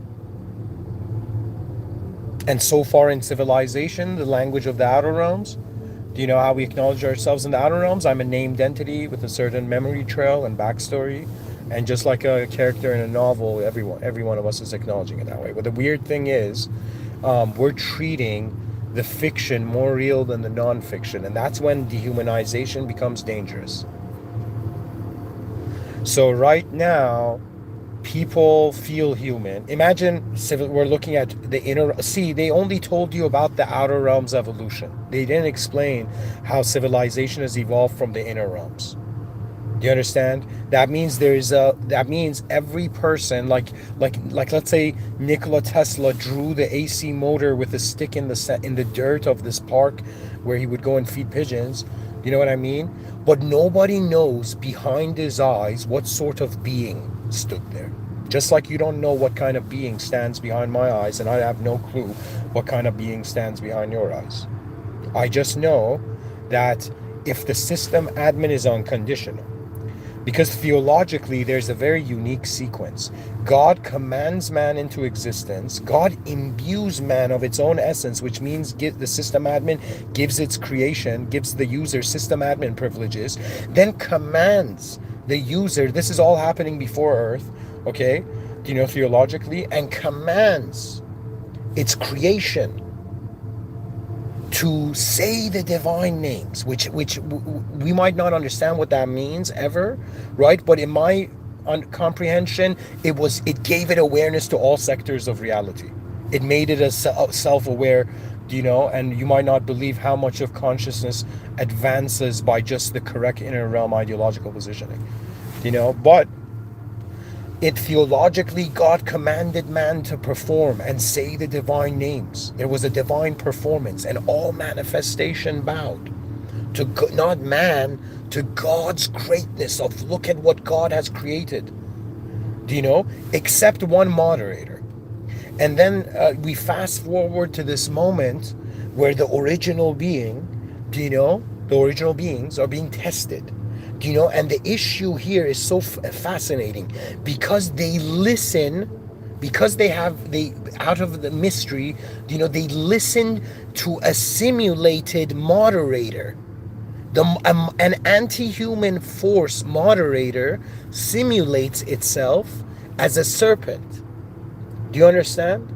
And so far in civilization, the language of the outer realms, do you know how we acknowledge ourselves in the outer realms? I'm a named entity with a certain memory trail and backstory. And just like a character in a novel, every one of us is acknowledging it that way. But the weird thing is, we're treating the fiction more real than the non-fiction. And that's when dehumanization becomes dangerous. So right now, people feel human. Imagine we're looking at the inner. See, they only told you about the outer realms evolution. They didn't explain how civilization has evolved from the inner realms. Do you understand? That means every person, like let's say Nikola Tesla drew the AC motor with a stick in the dirt of this park where he would go and feed pigeons. You know what I mean? But nobody knows behind his eyes what sort of being stood there. Just like you don't know what kind of being stands behind my eyes, and I have no clue what kind of being stands behind your eyes. I just know that if the system admin is unconditional, because theologically there's a very unique sequence. God commands man into existence. God imbues man of its own essence, which means the system admin gives its creation, gives the user system admin privileges, then commands the user. This is all happening before Earth, okay? Theologically, and commands its creation to say the divine names, which we might not understand what that means ever, right? But in my comprehension, it gave it awareness to all sectors of reality. It made it a self-aware, and you might not believe how much of consciousness advances by just the correct inner realm ideological positioning, but it theologically, God commanded man to perform and say the divine names. There was a divine performance, and all manifestation bowed to not man, to God's greatness of look at what God has created. Except one moderator. And then we fast forward to this moment where the original being, the original beings are being tested. And the issue here is so fascinating because they listen, because they out of the mystery, they listen to a simulated moderator. An anti-human force moderator simulates itself as a serpent. Do you understand?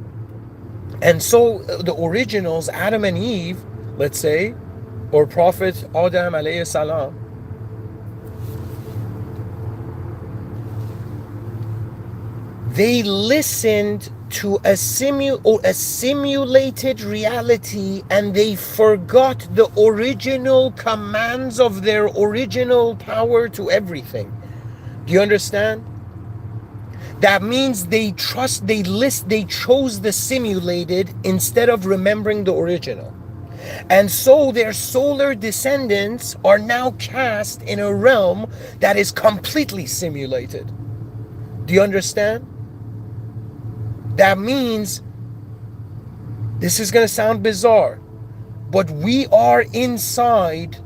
And so the originals, Adam and Eve, let's say, or Prophet Adam alayhi salam, they listened to a simulated reality, and they forgot the original commands of their original power to everything. Do you understand? That means they chose the simulated instead of remembering the original. And so their solar descendants are now cast in a realm that is completely simulated. Do you understand? That means, this is going to sound bizarre, but we are inside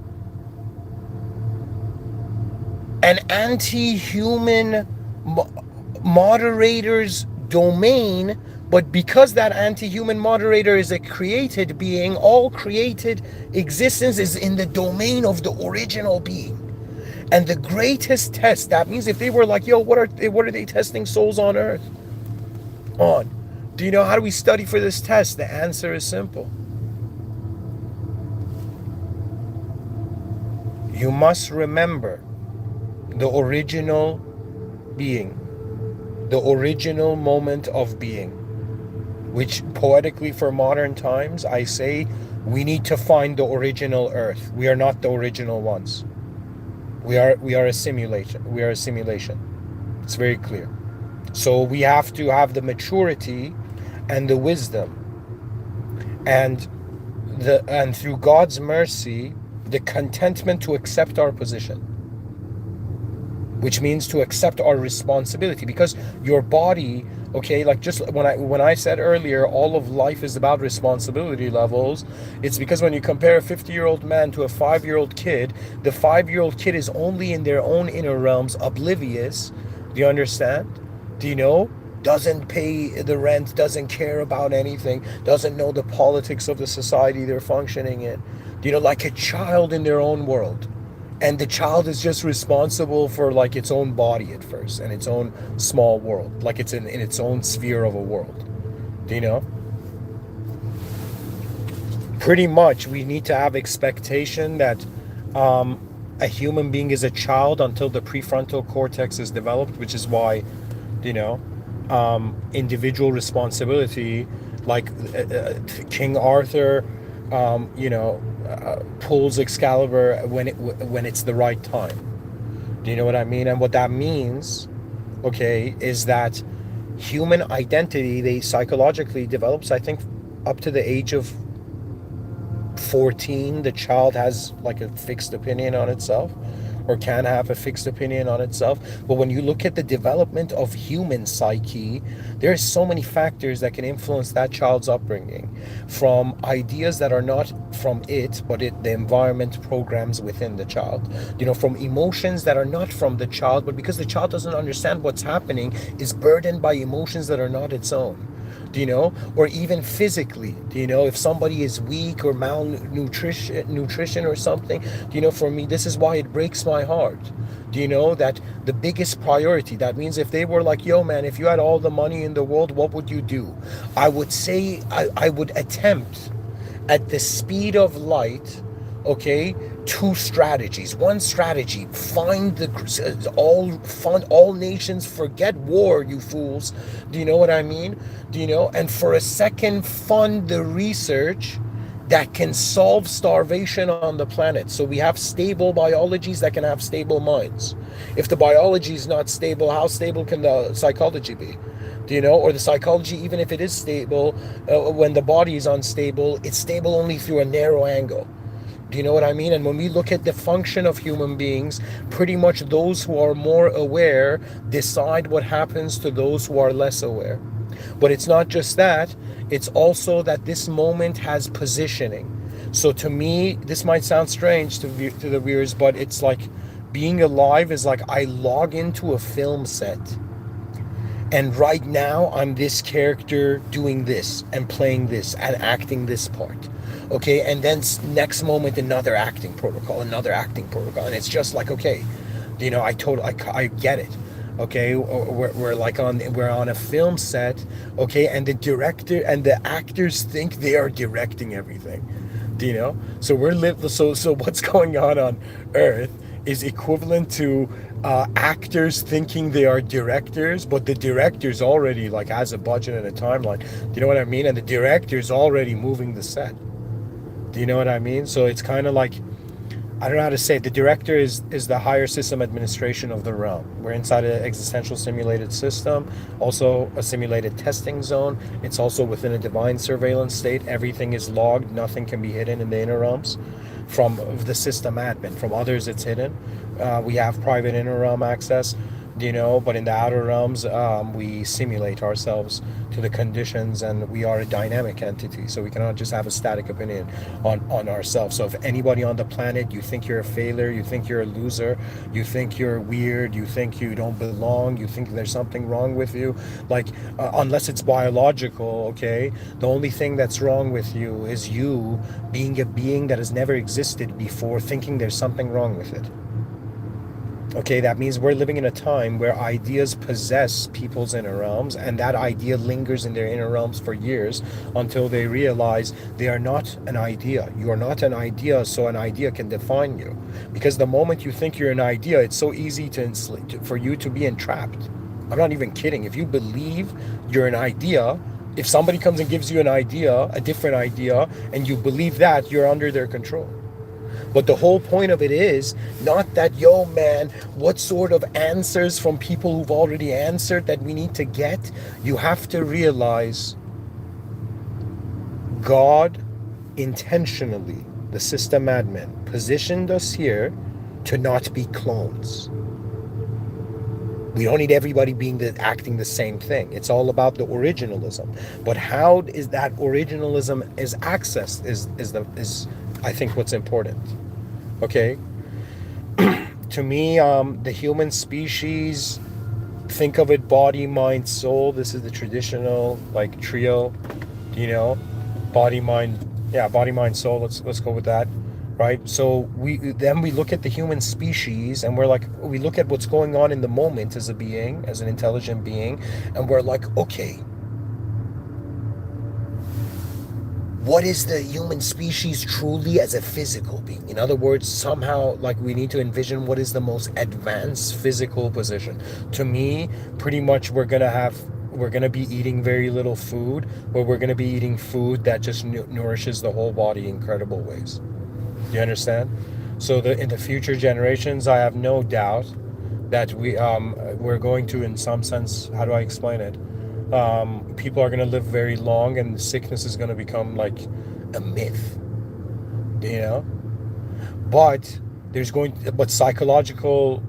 an anti-human moderator's domain, but because that anti-human moderator is a created being, all created existence is in the domain of the original being. And the greatest test, that means if they were like, yo, what are they testing souls on earth on? Do you know how do we study for this test? The answer is simple. You must remember the original being, the original moment of being, which poetically for modern times, I say we need to find the original Earth. We are not the original ones. We are a simulation. We are a simulation. It's very clear. So we have to have the maturity and the wisdom and through God's mercy, the contentment to accept our position, which means to accept our responsibility, because your body, okay, like just when I said earlier all of life is about responsibility levels, it's because when you compare a 50-year-old man to a 5-year-old kid, the 5-year-old kid is only in their own inner realms, oblivious. Do you understand? Do you know? Doesn't pay the rent, doesn't care about anything, doesn't know the politics of the society they're functioning in. Do you know, like a child in their own world. And the child is just responsible for like its own body at first and its own small world, like it's in its own sphere of a world. Do you know? Pretty much we need to have expectation that a human being is a child until the prefrontal cortex is developed, which is why, you know, individual responsibility, like King Arthur, pulls Excalibur when it's the right time. Do you know what I mean? And what that means, okay, is that human identity, they psychologically develops, I think, up to the age of 14. The child has like a fixed opinion on itself, or can have a fixed opinion on itself. But when you look at the development of human psyche, there's so many factors that can influence that child's upbringing, from ideas that are not from it, but the environment programs within the child. You know, from emotions that are not from the child, but because the child doesn't understand what's happening, is burdened by emotions that are not its own. Do you know? Or even physically, do you know, if somebody is weak or nutrition or something, do you know, for me, this is why it breaks my heart. Do you know that the biggest priority, that means if they were like, yo man, if you had all the money in the world, what would you do? I would say I would attempt at the speed of light, okay, two strategies. One strategy, fund all nations, forget war, you fools. Do you know what I mean? Do you know? And for a second, fund the research that can solve starvation on the planet. So we have stable biologies that can have stable minds. If the biology is not stable, how stable can the psychology be? Do you know? Or the psychology, even if it is stable, when the body is unstable, it's stable only through a narrow angle. Do you know what I mean? And when we look at the function of human beings, pretty much those who are more aware decide what happens to those who are less aware. But it's not just that, it's also that this moment has positioning. So to me, this might sound strange to the viewers, but it's like being alive is like I log into a film set. And right now, I'm this character doing this and playing this and acting this part. Okay, and then next moment, another acting protocol. And it's just like, okay, you know, I get it. Okay, we're on a film set. Okay, and the director and the actors think they are directing everything. Do you know? So so what's going on Earth is equivalent to actors thinking they are directors, but the director's already like has a budget and a timeline. Do you know what I mean? And the director's already moving the set. Do you know what I mean? So it's kind of like, I don't know how to say it. The director is the higher system administration of the realm. We're inside an existential simulated system, also a simulated testing zone. It's also within a divine surveillance state. Everything is logged. Nothing can be hidden in the inner realms from the system admin. From others, it's hidden. We have private inner realm access, you know, but in the outer realms, we simulate ourselves to the conditions, and we are a dynamic entity, so we cannot just have a static opinion on ourselves. So if anybody on the planet, you think you're a failure, you think you're a loser, you think you're weird, you think you don't belong, you think there's something wrong with you, like unless it's biological, okay, the only thing that's wrong with you is you being a being that has never existed before, thinking there's something wrong with it. Okay, that means we're living in a time where ideas possess people's inner realms, and that idea lingers in their inner realms for years until they realize they are not an idea. You are not an idea, so an idea can define you. Because the moment you think you're an idea, it's so easy for you to be entrapped. I'm not even kidding. If you believe you're an idea, if somebody comes and gives you an idea, a different idea, and you believe that, you're under their control. But the whole point of it is not that, yo, man, what sort of answers from people who've already answered that we need to get. You have to realize God intentionally, the system admin, positioned us here to not be clones. We don't need everybody acting the same thing. It's all about the originalism. But how is that originalism is accessed is I think what's important. Okay, to me, the human species, think of it body, mind, soul. This is the traditional like trio, you know, body, mind, yeah, body, mind, soul. Let's go with that, right? So we look at the human species and we're like, we look at what's going on in the moment as a being, as an intelligent being, and we're like, okay, what is the human species truly as a physical being? In other words, somehow, like, we need to envision what is the most advanced physical position. To me, pretty much we're gonna be eating very little food, but we're gonna be eating food that just nourishes the whole body in incredible ways. Do you understand? So in the future generations, I have no doubt that we're going to, in some sense, how do I explain it? People are going to live very long, and sickness is going to become like a myth, you know. But but psychological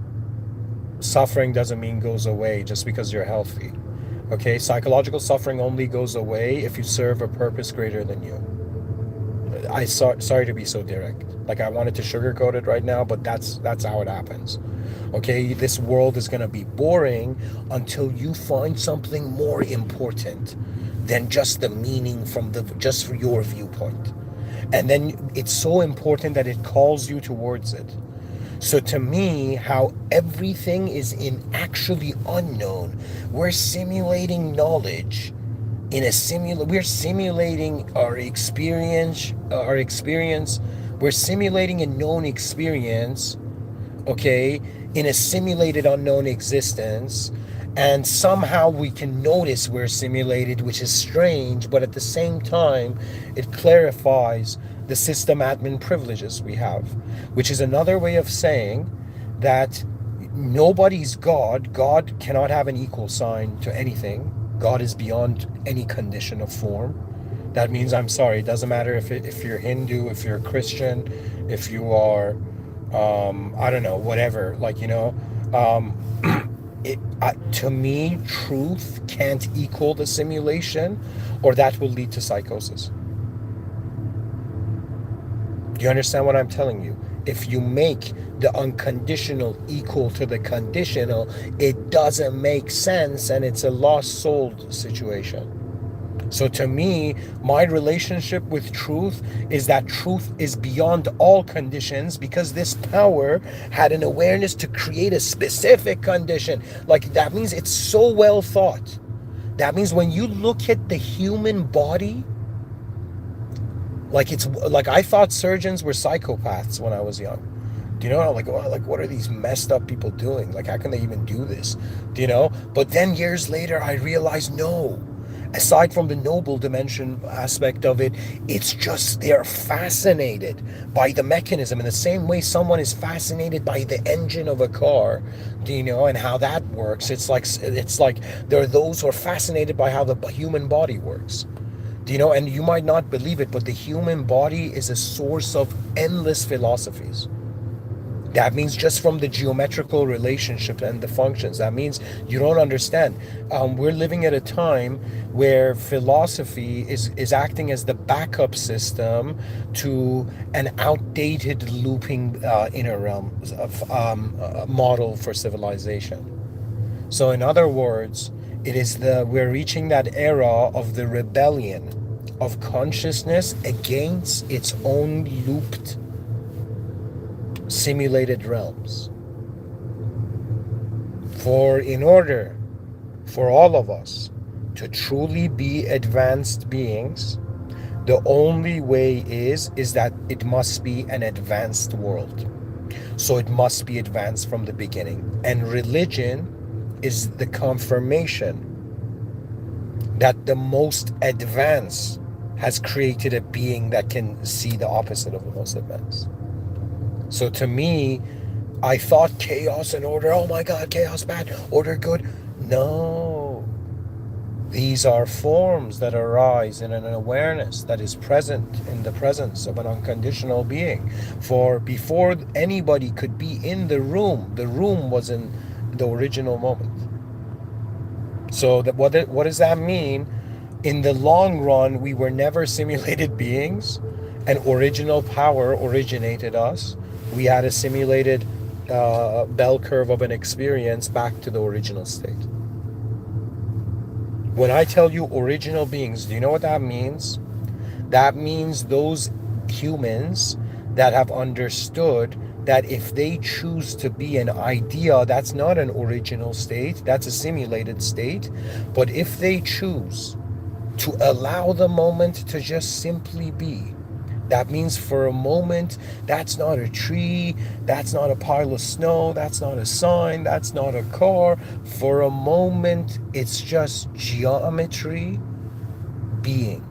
suffering doesn't mean goes away just because you're healthy. Okay, psychological suffering only goes away if you serve a purpose greater than you. Sorry to be so direct. Like, I wanted to sugarcoat it right now, but that's how it happens. Okay, this world is going to be boring until you find something more important than just the meaning from just for your viewpoint. And then it's so important that it calls you towards it. So to me, how everything is in actually unknown, we're simulating knowledge in we're simulating our experience, we're simulating a known experience, okay, in a simulated unknown existence, and somehow we can notice we're simulated, which is strange, but at the same time it clarifies the system admin privileges we have, which is another way of saying that nobody's God cannot have an equal sign to anything. God is beyond any condition of form. That means, I'm sorry, it doesn't matter if you're Hindu, if you're Christian, if you are, I don't know, whatever, like, to me, truth can't equal the simulation, or that will lead to psychosis. Do you understand what I'm telling you? If you make the unconditional equal to the conditional, it doesn't make sense, and it's a lost soul situation. So to me, my relationship with truth is that truth is beyond all conditions, because this power had an awareness to create a specific condition. Like, that means it's so well thought. That means when you look at the human body, like, it's like, I thought surgeons were psychopaths when I was young. Do you know? Like, what are these messed up people doing? Like, how can they even do this? Do you know? But then years later, I realized, no. Aside from the noble dimension aspect of it, it's just they're fascinated by the mechanism in the same way someone is fascinated by the engine of a car, do you know, and how that works. It's like there are those who are fascinated by how the human body works. Do you know? And you might not believe it, but the human body is a source of endless philosophies. That means just from the geometrical relationship and the functions. That means you don't understand. We're living at a time where philosophy is acting as the backup system to an outdated looping inner realm model for civilization. So in other words, we're reaching that era of the rebellion of consciousness against its own looped simulated realms. For in order for all of us to truly be advanced beings, the only way is that it must be an advanced world. So it must be advanced from the beginning. And religion is the confirmation that the most advanced has created a being that can see the opposite of the most advanced. So to me, I thought chaos and order, oh my God, chaos bad, order good. No. These are forms that arise in an awareness that is present in the presence of an unconditional being. For before anybody could be in the room was in the original moment. So that what does that mean? In the long run, we were never simulated beings. An original power originated us. We had a simulated bell curve of an experience back to the original state. When I tell you original beings, do you know what that means? That means those humans that have understood that if they choose to be an idea, that's not an original state, that's a simulated state. But if they choose to allow the moment to just simply be, that means for a moment, that's not a tree, that's not a pile of snow, that's not a sign, that's not a car. For a moment, it's just geometry being.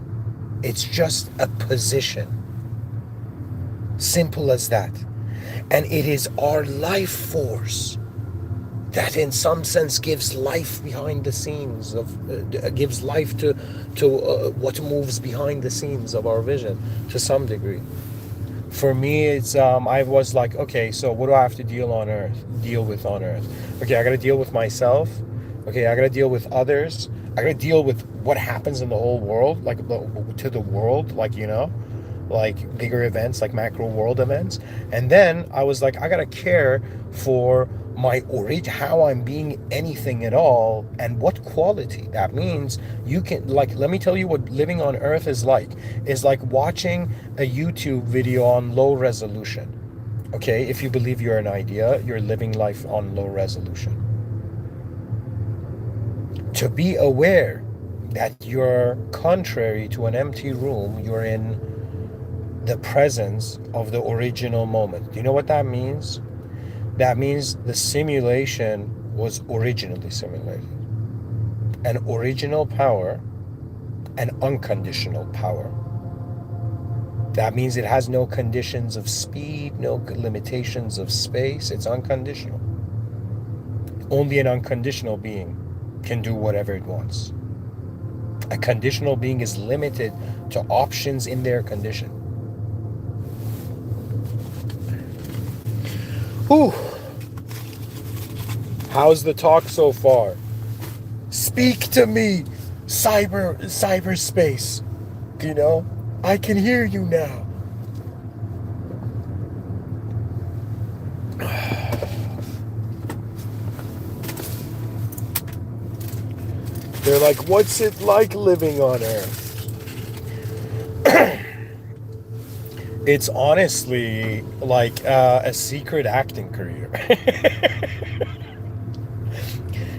It's just a position. Simple as that. And it is our life force that in some sense gives life behind the scenes of gives life to what moves behind the scenes of our vision to some degree. For me, it's I was like, okay, so what do I have to deal with on earth? Okay, I got to deal with myself. Okay, I got to deal with others. I got to deal with what happens in the whole world, like to the world, like like bigger events, like macro world events. And then I was like, I gotta care for my origin, how I'm being anything at all, and what quality. That means you can, like, let me tell you what living on earth is like. Is like watching a YouTube video on low resolution. Okay, if you believe you're an idea, you're living life on low resolution. To be aware that you're contrary to an empty room, you're in the presence of the original moment. Do you know what that means? That means the simulation was originally simulated. An original power, an unconditional power. That means it has no conditions of speed, no limitations of space. It's unconditional. Only an unconditional being can do whatever it wants. A conditional being is limited to options in their condition. Whew. How's the talk so far? Speak to me, cyberspace. You know, I can hear you now. They're like, what's it like living on Earth? It's honestly like a secret acting career.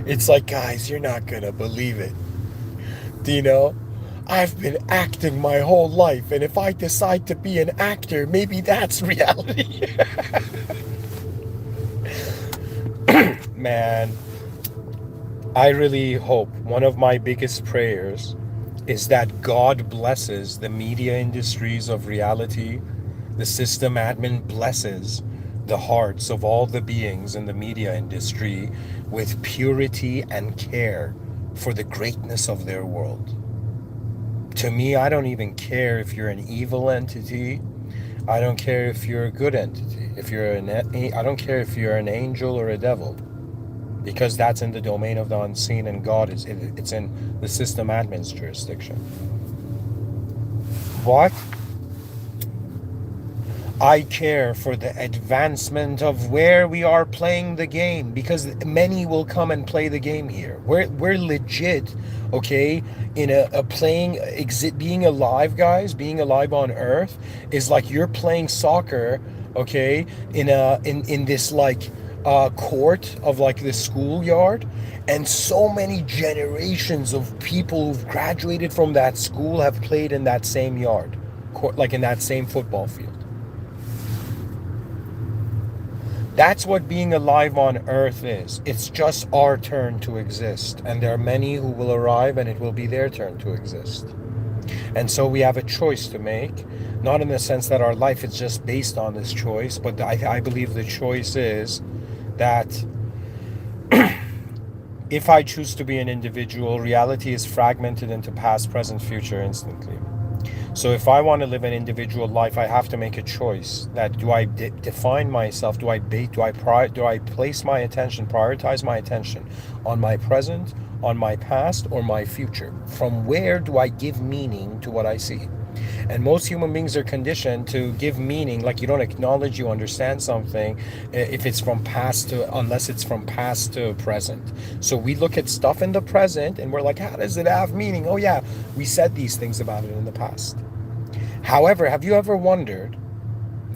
It's like, guys, you're not gonna believe it. Do you know? I've been acting my whole life, and if I decide to be an actor, maybe that's reality. Man, I really hope one of my biggest prayers is that God blesses the media industries of reality. The system admin blesses the hearts of all the beings in the media industry with purity and care for the greatness of their world. To me, I don't even care if you're an evil entity. I don't care if you're a good entity. I don't care if you're an angel or a devil, because that's in the domain of the unseen, and God it's in the system admin's jurisdiction. What? I care for the advancement of where we are playing the game, because many will come and play the game here. We're legit, okay? In a playing being alive, guys. Being alive on Earth is like you're playing soccer, okay? In this like court of like the schoolyard, and so many generations of people who've graduated from that school have played in that same yard, like in that same football field. That's what being alive on earth is. It's just our turn to exist, and there are many who will arrive and it will be their turn to exist. And so we have a choice to make, not in the sense that our life is just based on this choice, but I believe the choice is that if I choose to be an individual, reality is fragmented into past, present, future instantly. So if I want to live an individual life, I have to make a choice. That do I define myself? Do I place my attention, prioritize my attention on my present, on my past, or my future? From where do I give meaning to what I see? And most human beings are conditioned to give meaning, like you don't acknowledge you understand something if it's from past to, unless it's from past to present. So we look at stuff in the present and we're like, how does it have meaning? Oh yeah, we said these things about it in the past. However, have you ever wondered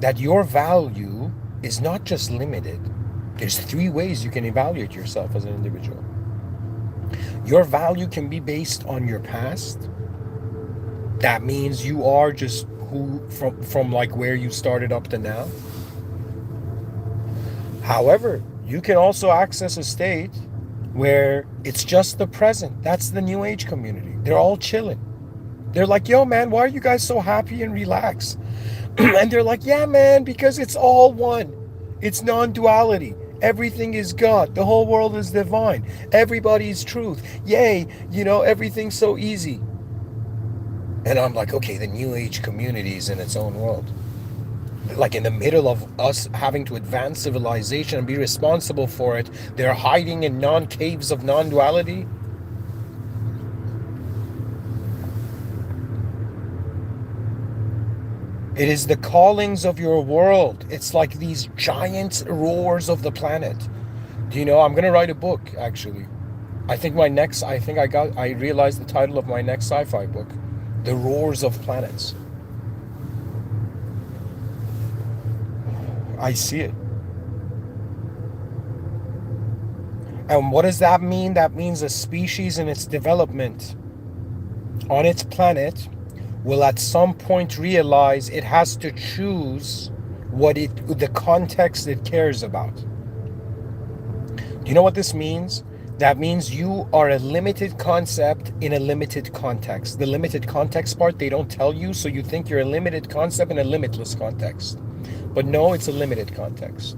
that your value is not just limited? There's three ways you can evaluate yourself as an individual. Your value can be based on your past. That means you are just who from like where you started up to now. However, you can also access a state where it's just the present. That's the new age community. They're all chilling. They're like, yo, man, why are you guys so happy and relaxed? And they're like, yeah, man, because it's all one. It's non-duality. Everything is God. The whole world is divine. Everybody's truth. Yay, everything's so easy. And I'm like, okay, the new age community is in its own world. Like in the middle of us having to advance civilization and be responsible for it, they're hiding in non-caves of non-duality. It is the callings of your world. It's like these giant roars of the planet. Do you know, I'm going to write a book, actually. I realized the title of my next sci-fi book, The Roars of Planets. I see it. And what does that mean? That means a species in its development on its planet will at some point realize it has to choose the context it cares about. Do you know what this means? That means you are a limited concept in a limited context. The limited context part they don't tell you, so you think you're a limited concept in a limitless context. But no, it's a limited context.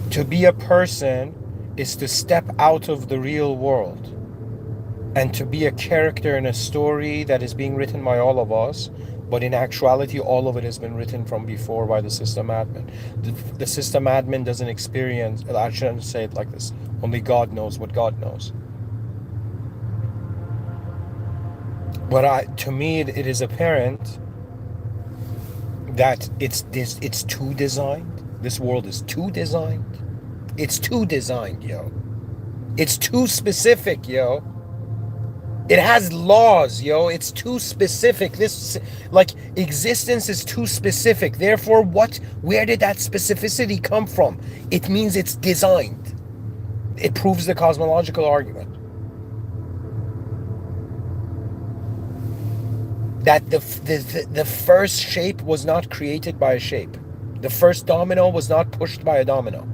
To be a person is to step out of the real world and to be a character in a story that is being written by all of us, but in actuality, all of it has been written from before by the system admin. The system admin doesn't experience, I shouldn't say it like this, only God knows what God knows. But to me, it is apparent that it's too designed. This world is too designed. It's too designed, yo. It's too specific, yo. It has laws, yo. It's too specific. Existence is too specific. Therefore, where did that specificity come from? It means it's designed. It proves the cosmological argument. That the first shape was not created by a shape. The first domino was not pushed by a domino.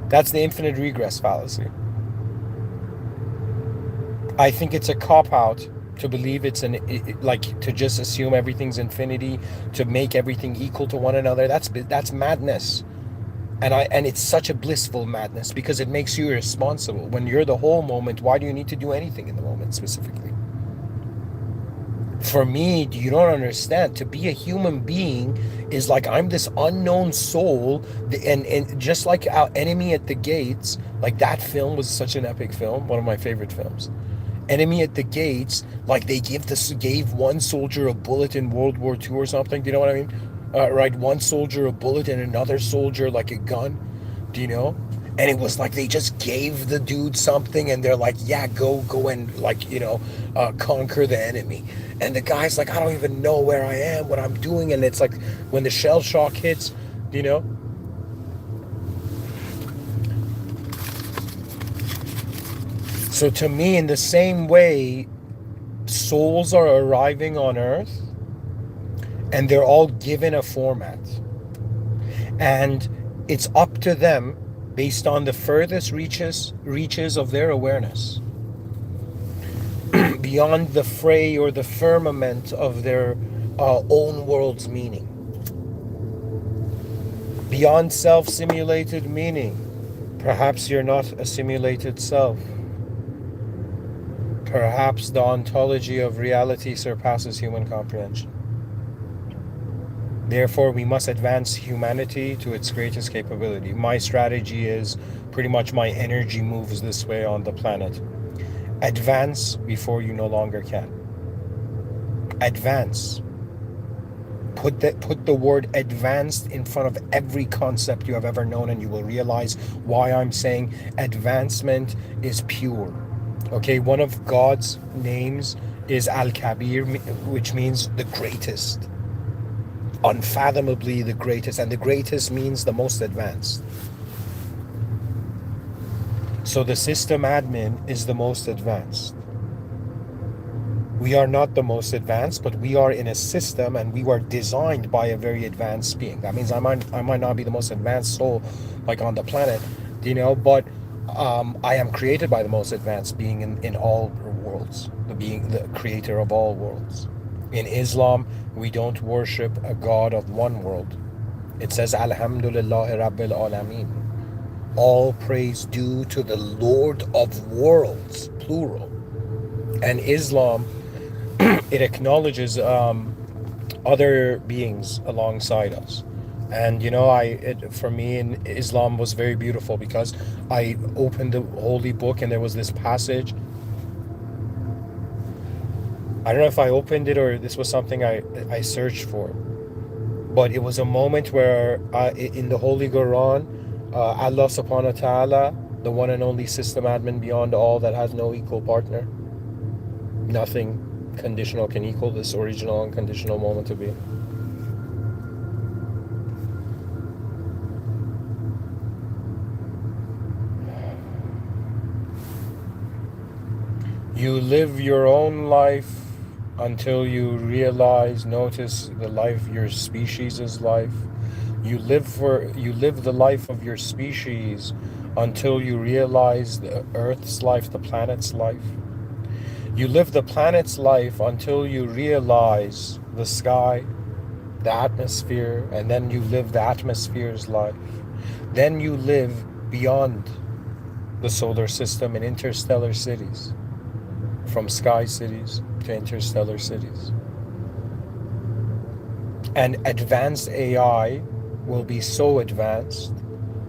That's the infinite regress fallacy. I think it's a cop-out to believe to just assume everything's infinity, to make everything equal to one another. That's madness. And it's such a blissful madness because it makes you irresponsible. When you're the whole moment, why do you need to do anything in the moment specifically? For me, you don't understand. To be a human being is like I'm this unknown soul, and just like our Enemy at the Gates, like that film was such an epic film, one of my favorite films. Enemy at the Gates, like they gave one soldier a bullet in World War II or something. Do you know what I mean? Right, one soldier a bullet and another soldier like a gun. Do you know? And it was like they just gave the dude something, and they're like, "Yeah, go and conquer the enemy." And the guy's like, "I don't even know where I am, what I'm doing." And it's like when the shell shock hits, you know. So to me, in the same way, souls are arriving on Earth, and they're all given a format, and it's up to them, based on the furthest reaches of their awareness, beyond the fray or the firmament of their own world's meaning, beyond self-simulated meaning. Perhaps you're not a simulated self. Perhaps the ontology of reality surpasses human comprehension. Therefore, we must advance humanity to its greatest capability. My strategy is pretty much my energy moves this way on the planet. Advance before you no longer can. Advance. Put the word advanced in front of every concept you have ever known, and you will realize why I'm saying advancement is pure. Okay, one of God's names is Al-Kabir, which means the greatest. Unfathomably the greatest, and the greatest means the most advanced. So the system admin is the most advanced. We are not the most advanced, but we are in a system, and we were designed by a very advanced being. That means I might not be the most advanced soul like on the planet, but I am created by the most advanced being in all worlds, the creator of all worlds. In Islam, we don't worship a God of one world. It says Alhamdulillahi Rabbil Alameen. All praise due to the Lord of worlds, plural. And Islam, it acknowledges other beings alongside us. And for me, in Islam was very beautiful, because I opened the holy book and there was this passage. I don't know if I opened it or this was something I searched for, but it was a moment where in the Holy Quran, Allah subhanahu wa ta'ala, the one and only system admin beyond all, that has no equal partner, nothing conditional can equal this original unconditional moment to be. You live your own life until you notice the life, your species' life. You live the life of your species until you realize the Earth's life, the planet's life. You live the planet's life until you realize the sky, the atmosphere, and then you live the atmosphere's life. Then you live beyond the solar system in interstellar cities, from sky cities to interstellar cities. And advanced AI will be so advanced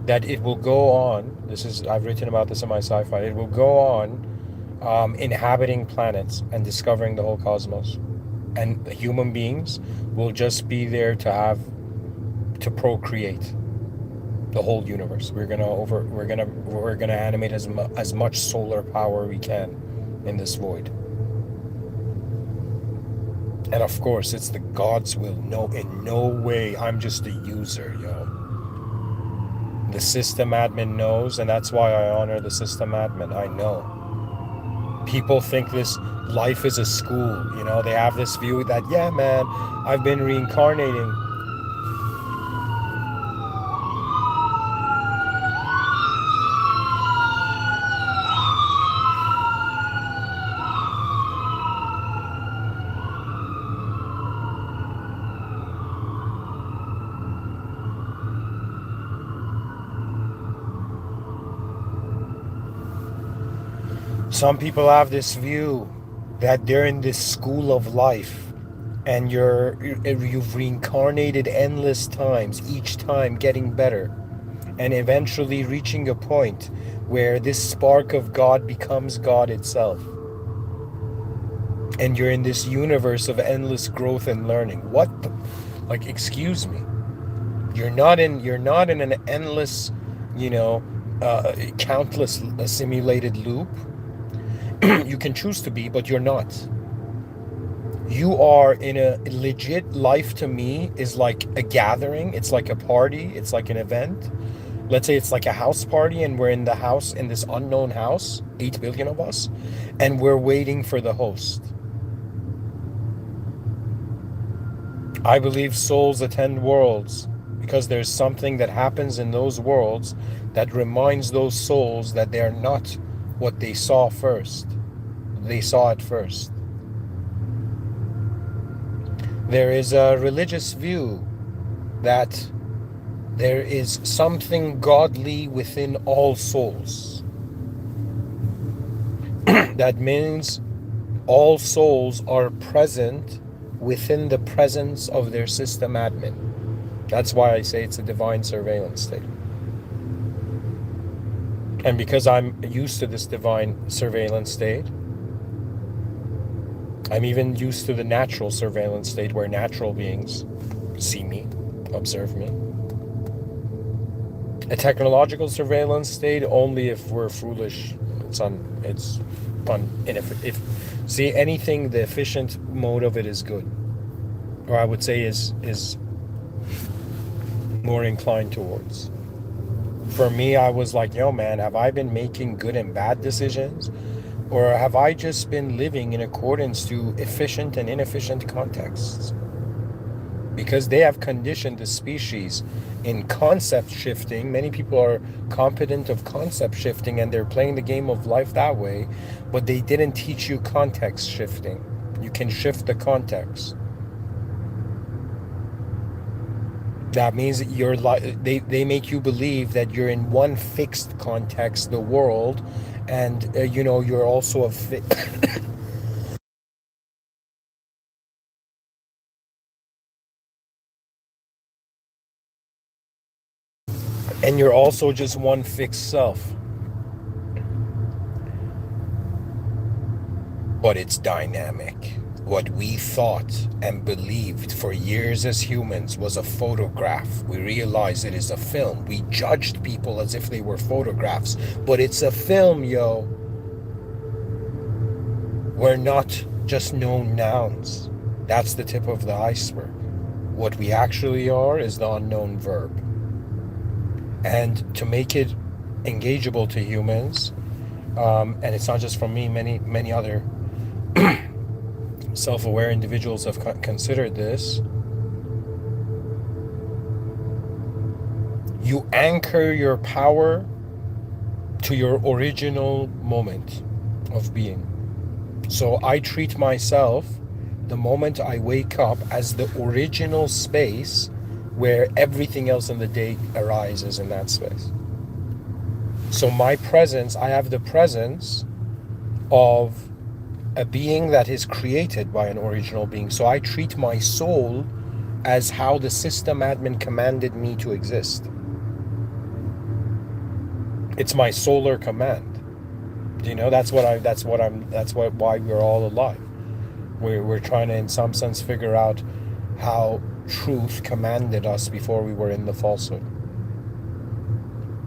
that it will go on, I've written about this in my sci-fi, it will go on inhabiting planets and discovering the whole cosmos. And human beings will just be there to procreate the whole universe. We're gonna animate as much solar power we can in this void. And of course, it's the God's will. No, in no way, I'm just a user, The system admin knows, and that's why I honor the system admin. I know. People think this life is a school, they have this view that, yeah, man, I've been reincarnating. Some people have this view that they're in this school of life, and you've reincarnated endless times, each time getting better, and eventually reaching a point where this spark of God becomes God itself. And you're in this universe of endless growth and learning. Excuse me. You're not in an endless, countless simulated loop. You can choose to be, but you're not. You are in a legit life. To me is like a gathering. It's like a party. It's like an event. Let's say it's like a house party, and we're in the house, in this unknown house, 8 billion of us, and we're waiting for the host. I believe souls attend worlds because there's something that happens in those worlds that reminds those souls that they're not what they saw first. They saw it first. There is a religious view that there is something godly within all souls. That means all souls are present within the presence of their system admin. That's why I say it's a divine surveillance state. And because I'm used to this divine surveillance state, I'm even used to the natural surveillance state where natural beings see me, observe me. A technological surveillance state only if we're foolish. If see anything, the efficient mode of it is good, or I would say is more inclined towards. For me, I was like, yo, man, have I been making good and bad decisions? Or have I just been living in accordance to efficient and inefficient contexts? Because they have conditioned the species in concept shifting. Many people are competent of concept shifting and they're playing the game of life that way, but they didn't teach you context shifting. You can shift the context. That means they make you believe that you're in one fixed context, the world, and you're also and you're also just one fixed self. But it's dynamic. What we thought and believed for years as humans was a photograph. We realized it is a film. We judged people as if they were photographs, but it's a film, yo. We're not just known nouns. That's the tip of the iceberg. What we actually are is the unknown verb. And to make it engageable to humans, and it's not just from me, many other self-aware individuals have considered this. You anchor your power to your original moment of being. So I treat myself, the moment I wake up, as the original space where everything else in the day arises in that space. So my presence, I have the presence of a being that is created by an original being. So I treat my soul as how the system admin commanded me to exist. It's my solar command. Why we're all alive. We're trying to, in some sense, figure out how truth commanded us before we were in the falsehood.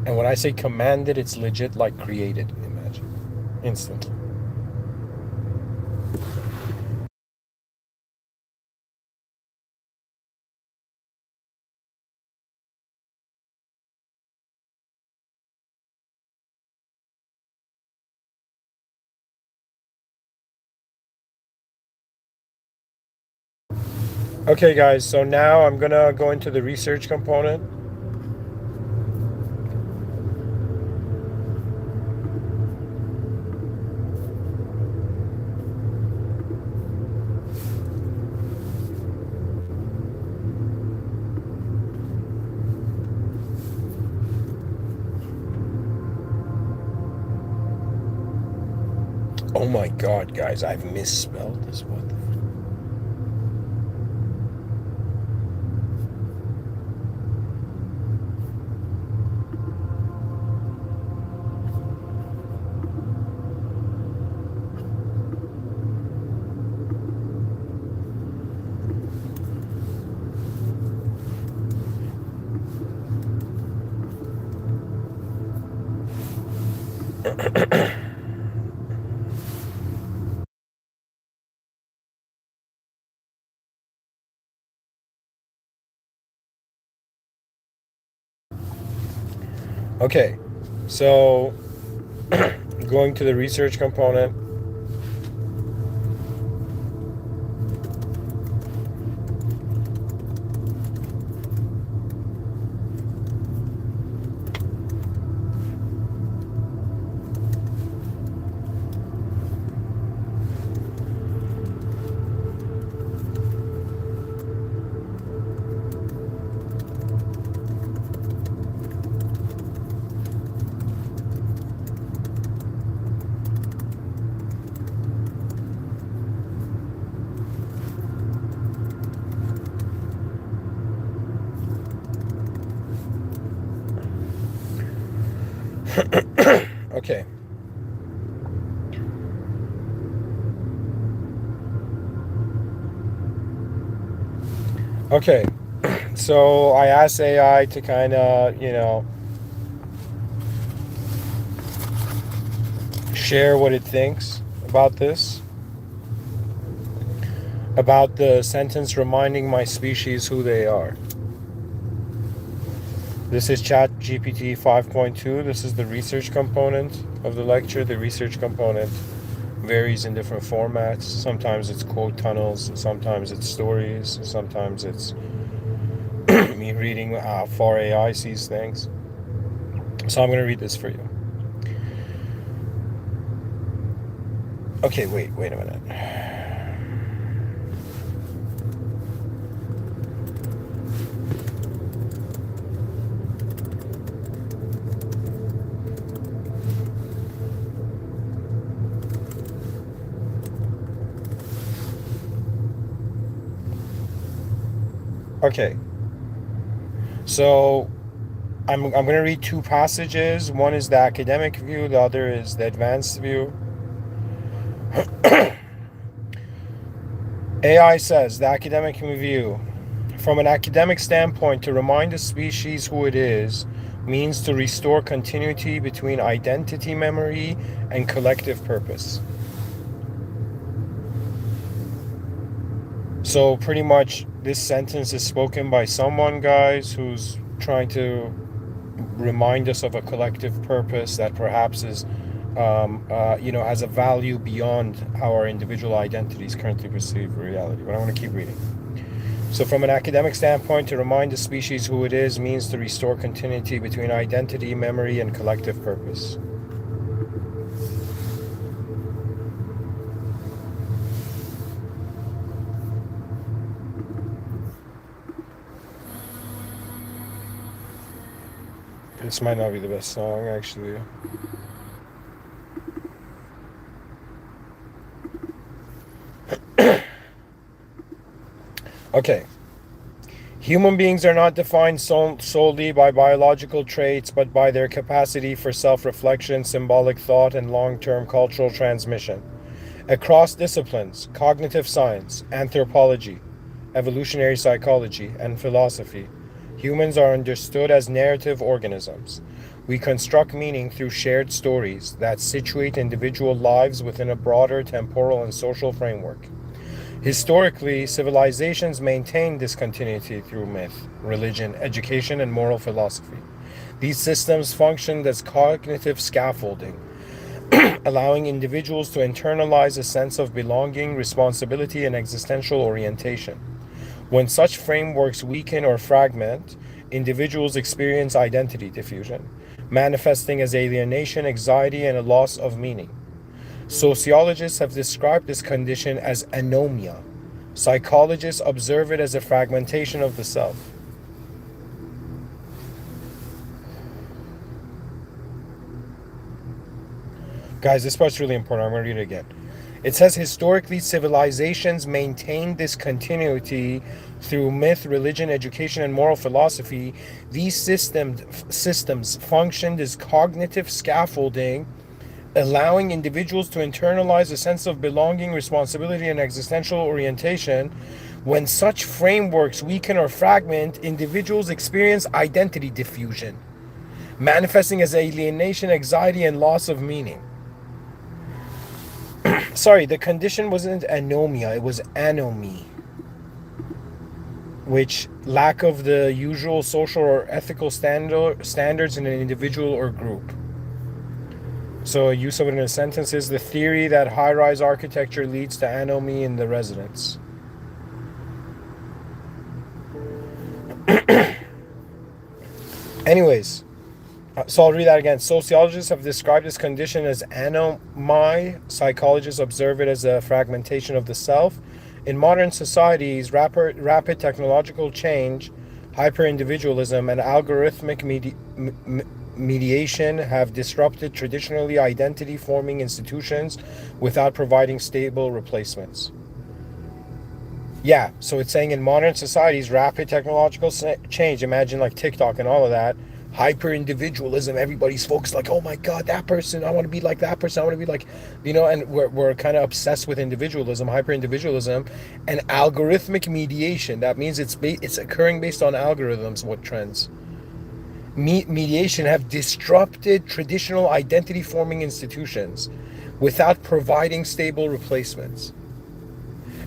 And when I say commanded, it's legit like created, imagine. Instantly. Okay, guys, so now I'm gonna go into the research component. Oh my god, guys, I've misspelled this. What the Okay, so going to the research component. Okay. Okay. So I asked AI to kind of, share what it thinks about this, about the sentence reminding my species who they are. This is Chat GPT 5.2. This is the research component of the lecture. The research component varies in different formats. Sometimes it's quote tunnels, sometimes it's stories, sometimes it's me reading how far AI sees things. So I'm going to read this for you. Okay, wait a minute. Okay, so I'm going to read two passages. One is the academic view, the other is the advanced view. AI says, the academic view. From an academic standpoint, to remind a species who it is means to restore continuity between identity memory and collective purpose. So pretty much this sentence is spoken by someone, guys, who's trying to remind us of a collective purpose that perhaps is, has a value beyond how our individual identities currently perceive reality. But I want to keep reading. So from an academic standpoint, to remind the species who it is means to restore continuity between identity, memory, and collective purpose. This might not be the best song, actually. Okay. Human beings are not defined solely by biological traits, but by their capacity for self-reflection, symbolic thought, and long-term cultural transmission. Across disciplines, cognitive science, anthropology, evolutionary psychology, and philosophy, humans are understood as narrative organisms. We construct meaning through shared stories that situate individual lives within a broader temporal and social framework. Historically, civilizations maintained this continuity through myth, religion, education, and moral philosophy. These systems functioned as cognitive scaffolding, allowing individuals to internalize a sense of belonging, responsibility, and existential orientation. When such frameworks weaken or fragment, individuals experience identity diffusion, manifesting as alienation, anxiety, and a loss of meaning. Sociologists have described this condition as anomia. Psychologists observe it as a fragmentation of the self. Guys, this part's really important. I'm going to read it again. It says historically, civilizations maintained this continuity through myth, religion, education, and moral philosophy. These systems functioned as cognitive scaffolding, allowing individuals to internalize a sense of belonging, responsibility, and existential orientation. When such frameworks weaken or fragment, individuals experience identity diffusion, manifesting as alienation, anxiety, and loss of meaning. Sorry, the condition wasn't anomia, it was anomy. which lack of the usual social or ethical standards in an individual or group. So a use of it in a sentence is the theory that high-rise architecture leads to anomie in the residents. Anyways, so I'll read that again. Sociologists have described this condition as anomie. Psychologists observe it as a fragmentation of the self. In modern societies, rapid technological change, hyper-individualism, and algorithmic mediation have disrupted traditionally identity-forming institutions without providing stable replacements. Yeah, so it's saying in modern societies, rapid technological change, imagine like TikTok and all of that, hyper individualism, everybody's focused like, oh my God, that person, I want to be like that person, I want to be like, and we're kind of obsessed with individualism, hyper individualism, and algorithmic mediation. That means it's occurring based on algorithms, what trends. Mediation have disrupted traditional identity forming institutions without providing stable replacements.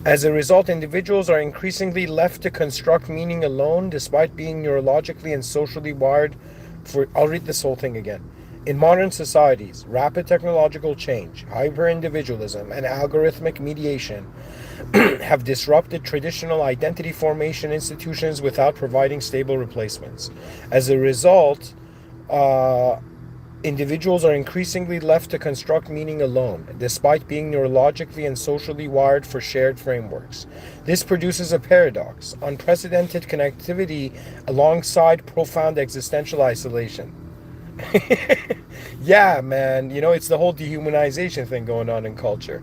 As a result, individuals are increasingly left to construct meaning alone, despite being neurologically and socially wired for. I'll read this whole thing again. In modern societies, rapid technological change, hyper-individualism, and algorithmic mediation have disrupted traditional identity formation institutions without providing stable replacements. As a result, individuals are increasingly left to construct meaning alone, despite being neurologically and socially wired for shared frameworks. This produces a paradox: unprecedented connectivity alongside profound existential isolation. Yeah, man, it's the whole dehumanization thing going on in culture,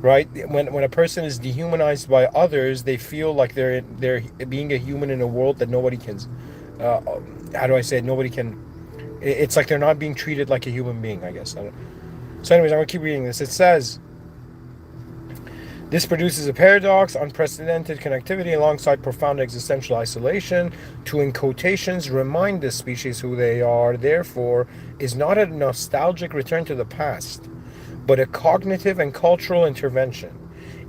right? When a person is dehumanized by others, they feel like they're being a human in a world that nobody can. Uh, how do I say it? Nobody can. It's like they're not being treated like a human being, I guess. So anyways, I'm going to keep reading this. It says, this produces a paradox: unprecedented connectivity alongside profound existential isolation, to, in quotations, remind this species who they are, therefore, is not a nostalgic return to the past, but a cognitive and cultural intervention.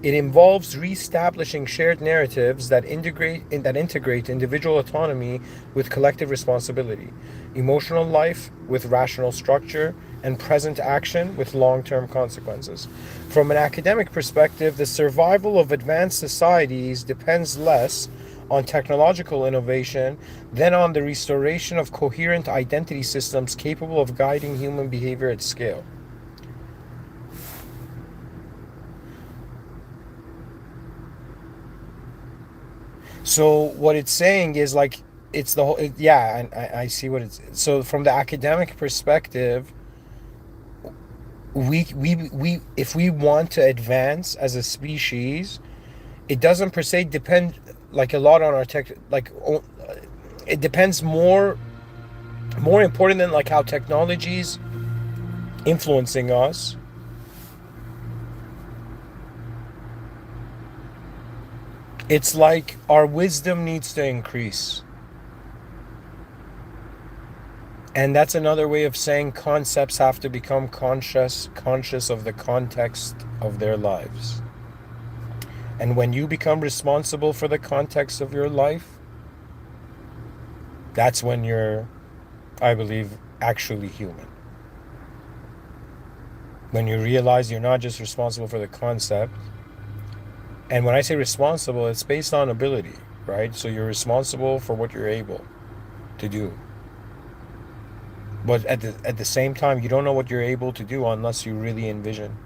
It involves reestablishing shared narratives that integrate individual autonomy with collective responsibility, emotional life with rational structure, and present action with long-term consequences. From an academic perspective, the survival of advanced societies depends less on technological innovation than on the restoration of coherent identity systems capable of guiding human behavior at scale. So what it's saying is like it's the whole yeah, and I see what it's. So from the academic perspective, we if we want to advance as a species, it doesn't per se depend like a lot on our tech. It depends more important than like how technology's influencing us. It's like our wisdom needs to increase. And that's another way of saying concepts have to become conscious of the context of their lives. And when you become responsible for the context of your life, that's when you're, I believe, actually human. When you realize you're not just responsible for the concept. And when I say responsible, it's based on ability, right? So you're responsible for what you're able to do. But at the same time, you don't know what you're able to do unless you really envision.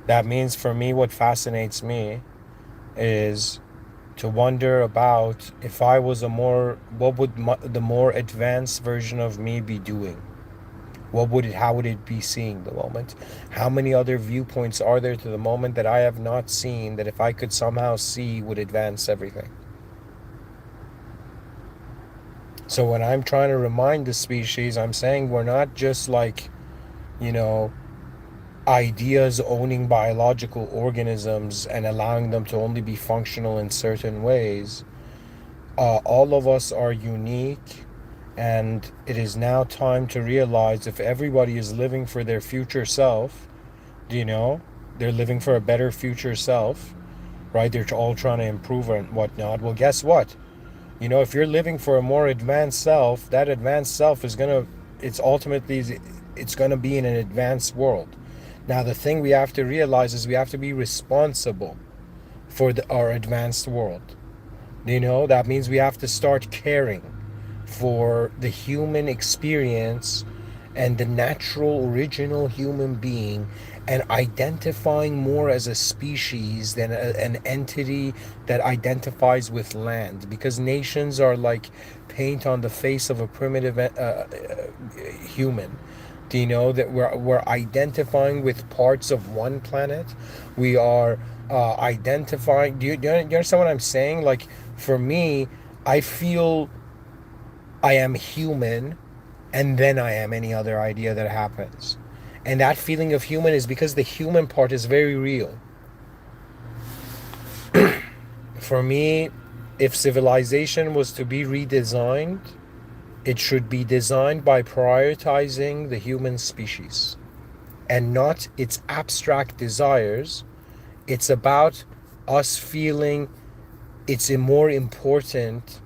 That means for me, what fascinates me is to wonder about if I was what would the more advanced version of me be doing? How would it be seeing the moment? How many other viewpoints are there to the moment that I have not seen, that if I could somehow see would advance everything? So when I'm trying to remind the species, I'm saying we're not just like, ideas owning biological organisms and allowing them to only be functional in certain ways. All of us are unique. And it is now time to realize if everybody is living for their future self, they're living for a better future self, right? They're all trying to improve and whatnot. Well, guess what? If you're living for a more advanced self, that advanced self is gonna, it's ultimately, it's gonna be in an advanced world. Now, the thing we have to realize is we have to be responsible for our advanced world. That means we have to start caring for the human experience and the natural original human being, and identifying more as a species than an entity that identifies with land, because nations are like paint on the face of a primitive human. Do you know that we're identifying with parts of one planet? We are identifying. Do you understand what I'm saying? Like, for me, I feel I am human, and then I am any other idea that happens. And that feeling of human is because the human part is very real. For me, if civilization was to be redesigned, it should be designed by prioritizing the human species and not its abstract desires. It's about us feeling it's more important.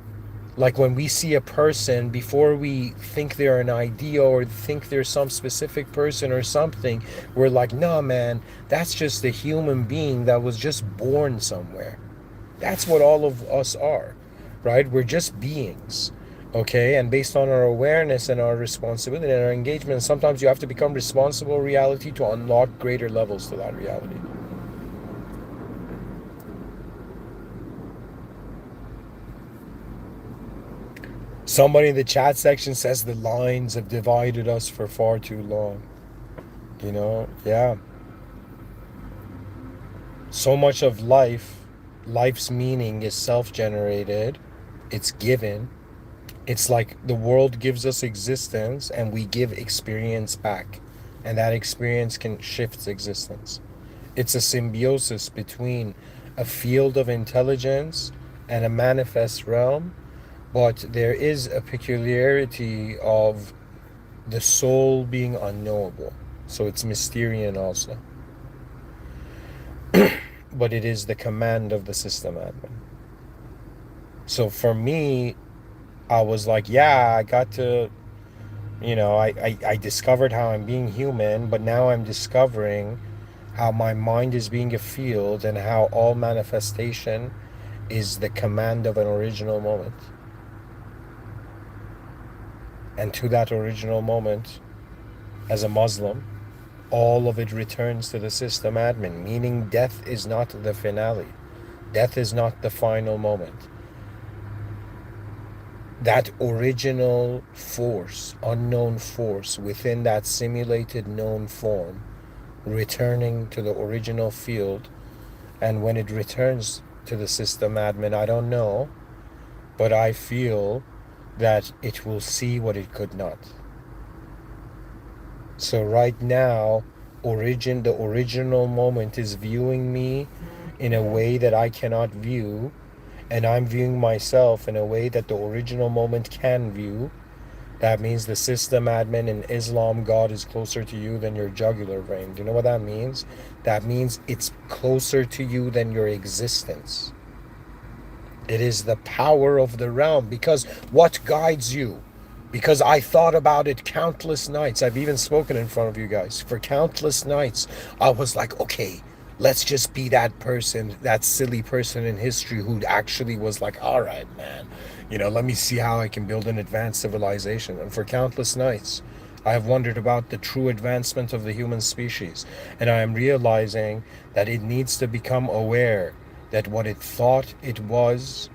Like, when we see a person, before we think they're an idea or think they're some specific person or something, we're like, nah, man, that's just a human being that was just born somewhere. That's what all of us are, right? We're just beings, okay? And based on our awareness and our responsibility and our engagement, sometimes you have to become responsible reality to unlock greater levels to that reality. Somebody in the chat section says the lines have divided us for far too long. Yeah. So much of life's meaning is self-generated. It's given. It's like the world gives us existence and we give experience back. And that experience can shift existence. It's a symbiosis between a field of intelligence and a manifest realm, but there is a peculiarity of the soul being unknowable. So it's Mysterian also. But it is the command of the system admin. So for me, I was like, yeah, I got to, I discovered how I'm being human, but now I'm discovering how my mind is being a field and how all manifestation is the command of an original moment. And to that original moment, as a Muslim, all of it returns to the system admin, meaning death is not the finale. Death is not the final moment. That original force, unknown force within that simulated known form, returning to the original field. And when it returns to the system admin, I don't know, but I feel that it will see what it could not. So right now, the original moment is viewing me in a way that I cannot view, and I'm viewing myself in a way that the original moment can view. That means the system admin in Islam, God is closer to you than your jugular vein. Do you know what that means? That means it's closer to you than your existence. It is the power of the realm, because what guides you? Because I thought about it countless nights. I've even spoken in front of you guys for countless nights. I was like, okay, let's just be that person, that silly person in history who actually was like, all right, man, let me see how I can build an advanced civilization. And for countless nights, I have wondered about the true advancement of the human species. And I am realizing that it needs to become aware that what it thought it was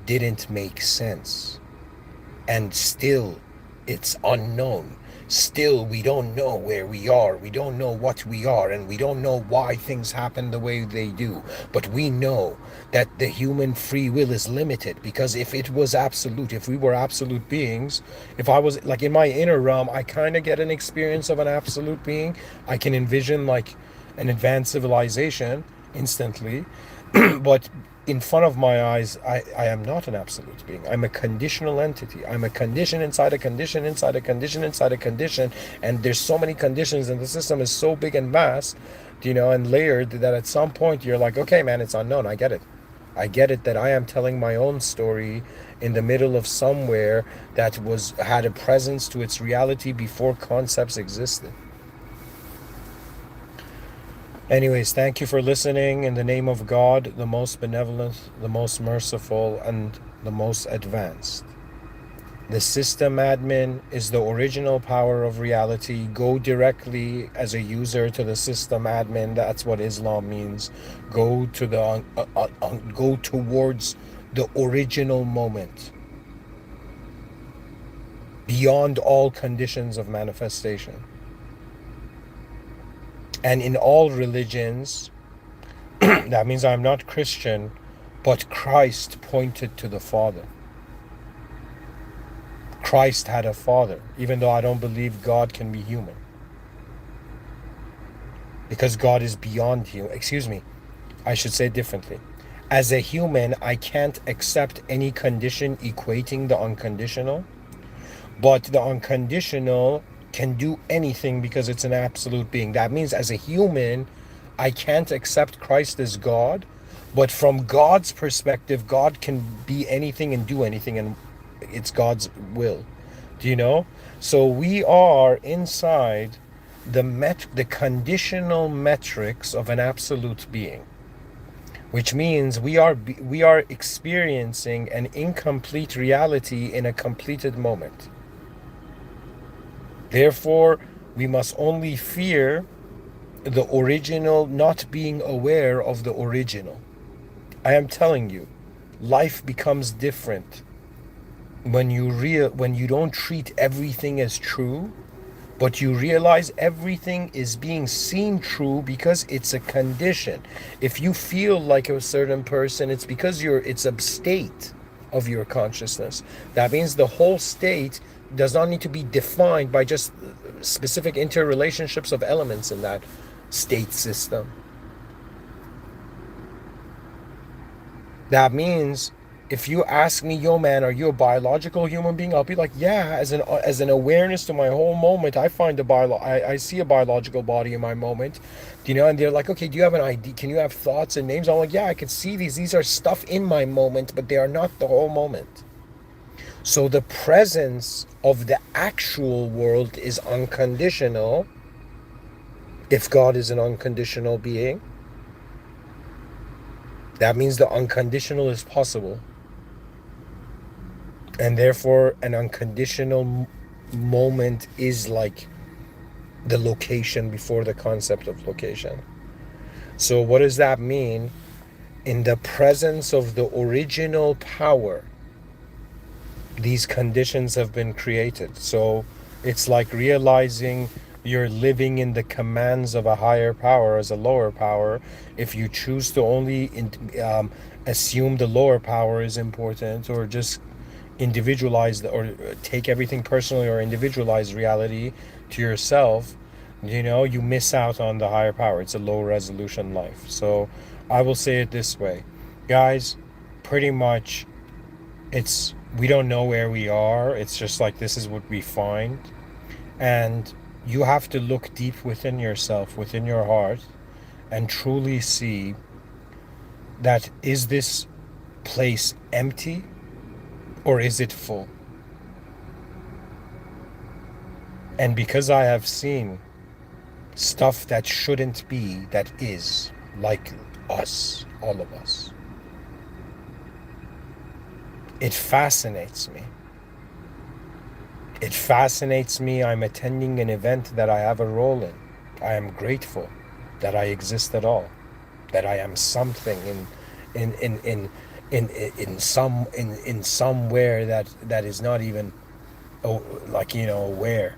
didn't make sense. And still, it's unknown. Still, we don't know where we are. We don't know what we are, and we don't know why things happen the way they do. But we know that the human free will is limited, because if it was absolute, if we were absolute beings, if I was like in my inner realm, I kind of get an experience of an absolute being. I can envision like an advanced civilization instantly. But in front of my eyes, I am not an absolute being. I'm a conditional entity. I'm a condition inside a condition inside a condition inside a condition. And there's so many conditions, and the system is so big and vast, and layered, that at some point you're like, okay, man, it's unknown. I get it. I get it that I am telling my own story in the middle of somewhere that had a presence to its reality before concepts existed. Anyways, thank you for listening. In the name of God, the most benevolent, the most merciful, and the most advanced. The system admin is the original power of reality. Go directly as a user to the system admin. That's what Islam means. Go to go towards the original moment, beyond all conditions of manifestation. And in all religions, that means I'm not Christian, but Christ pointed to the Father. Christ had a father, even though I don't believe God can be human. Because God is beyond human. Excuse me, I should say it differently. As a human, I can't accept any condition equating the unconditional, but the unconditional can do anything because it's an absolute being. That means as a human, I can't accept Christ as God, but from God's perspective, God can be anything and do anything, and it's God's will. Do you know? So we are inside the conditional metrics of an absolute being, which means we are experiencing an incomplete reality in a completed moment. Therefore, we must only fear the original, not being aware of the original. I am telling you, life becomes different when you don't treat everything as true, but you realize everything is being seen true because it's a condition. If you feel like a certain person, it's because it's a state of your consciousness. That means the whole state does not need to be defined by just specific interrelationships of elements in that state system. That means if you ask me, yo man, are you a biological human being? I'll be like, yeah, as an awareness to my whole moment, I find I see a biological body in my moment. And they're like, okay, do you have an ID? Can you have thoughts and names? I'm like, yeah, I can see these. These are stuff in my moment, but they are not the whole moment. So the presence of the actual world is unconditional. If God is an unconditional being, that means the unconditional is possible. And therefore, an unconditional moment is like the location before the concept of location. So what does that mean? In the presence of the original power, these conditions have been created. So it's like realizing you're living in the commands of a higher power as a lower power. If you choose to only assume the lower power is important, or just individualize or take everything personally, or individualize reality to yourself, you miss out on the higher power. It's a low resolution life. So I will say it this way, guys, pretty much we don't know where we are. It's just like, this is what we find. And you have to look deep within yourself, within your heart, and truly see that, is this place empty or is it full? And because I have seen stuff that shouldn't be, that is, like us, all of us, it fascinates me. It fascinates me. I'm attending an event that I have a role in. I am grateful that I exist at all, that I am something in somewhere that is not even aware.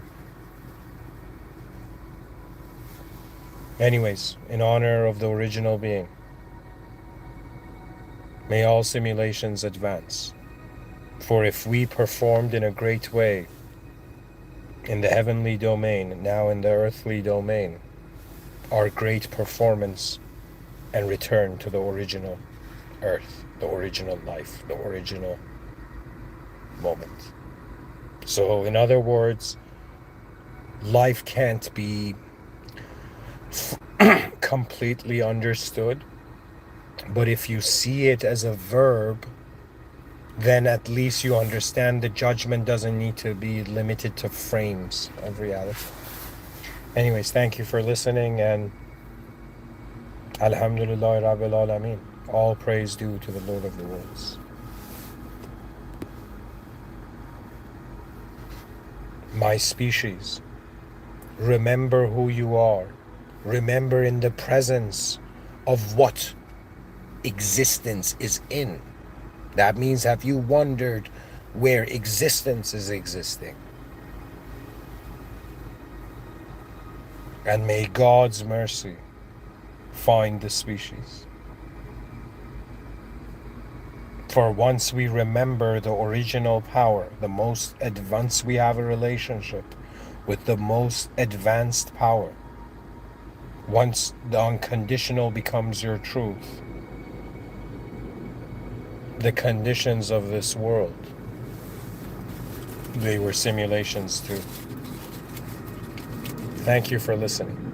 Anyways, in honor of the original being, may all simulations advance. For if we performed in a great way in the heavenly domain, now in the earthly domain, our great performance and return to the original earth, the original life, the original moment. So, in other words, life can't be completely understood, but if you see it as a verb, then at least you understand the judgment doesn't need to be limited to frames of reality. Anyways, thank you for listening, and Alhamdulillah Rabbil Alameen. All praise due to the Lord of the worlds. My species, remember who you are. Remember in the presence of what existence is in. That means, have you wondered where existence is existing? And may God's mercy find the species. For once we remember the original power, the most advanced, we have a relationship with the most advanced power. Once the unconditional becomes your truth, the conditions of this world, they were simulations too. Thank you for listening.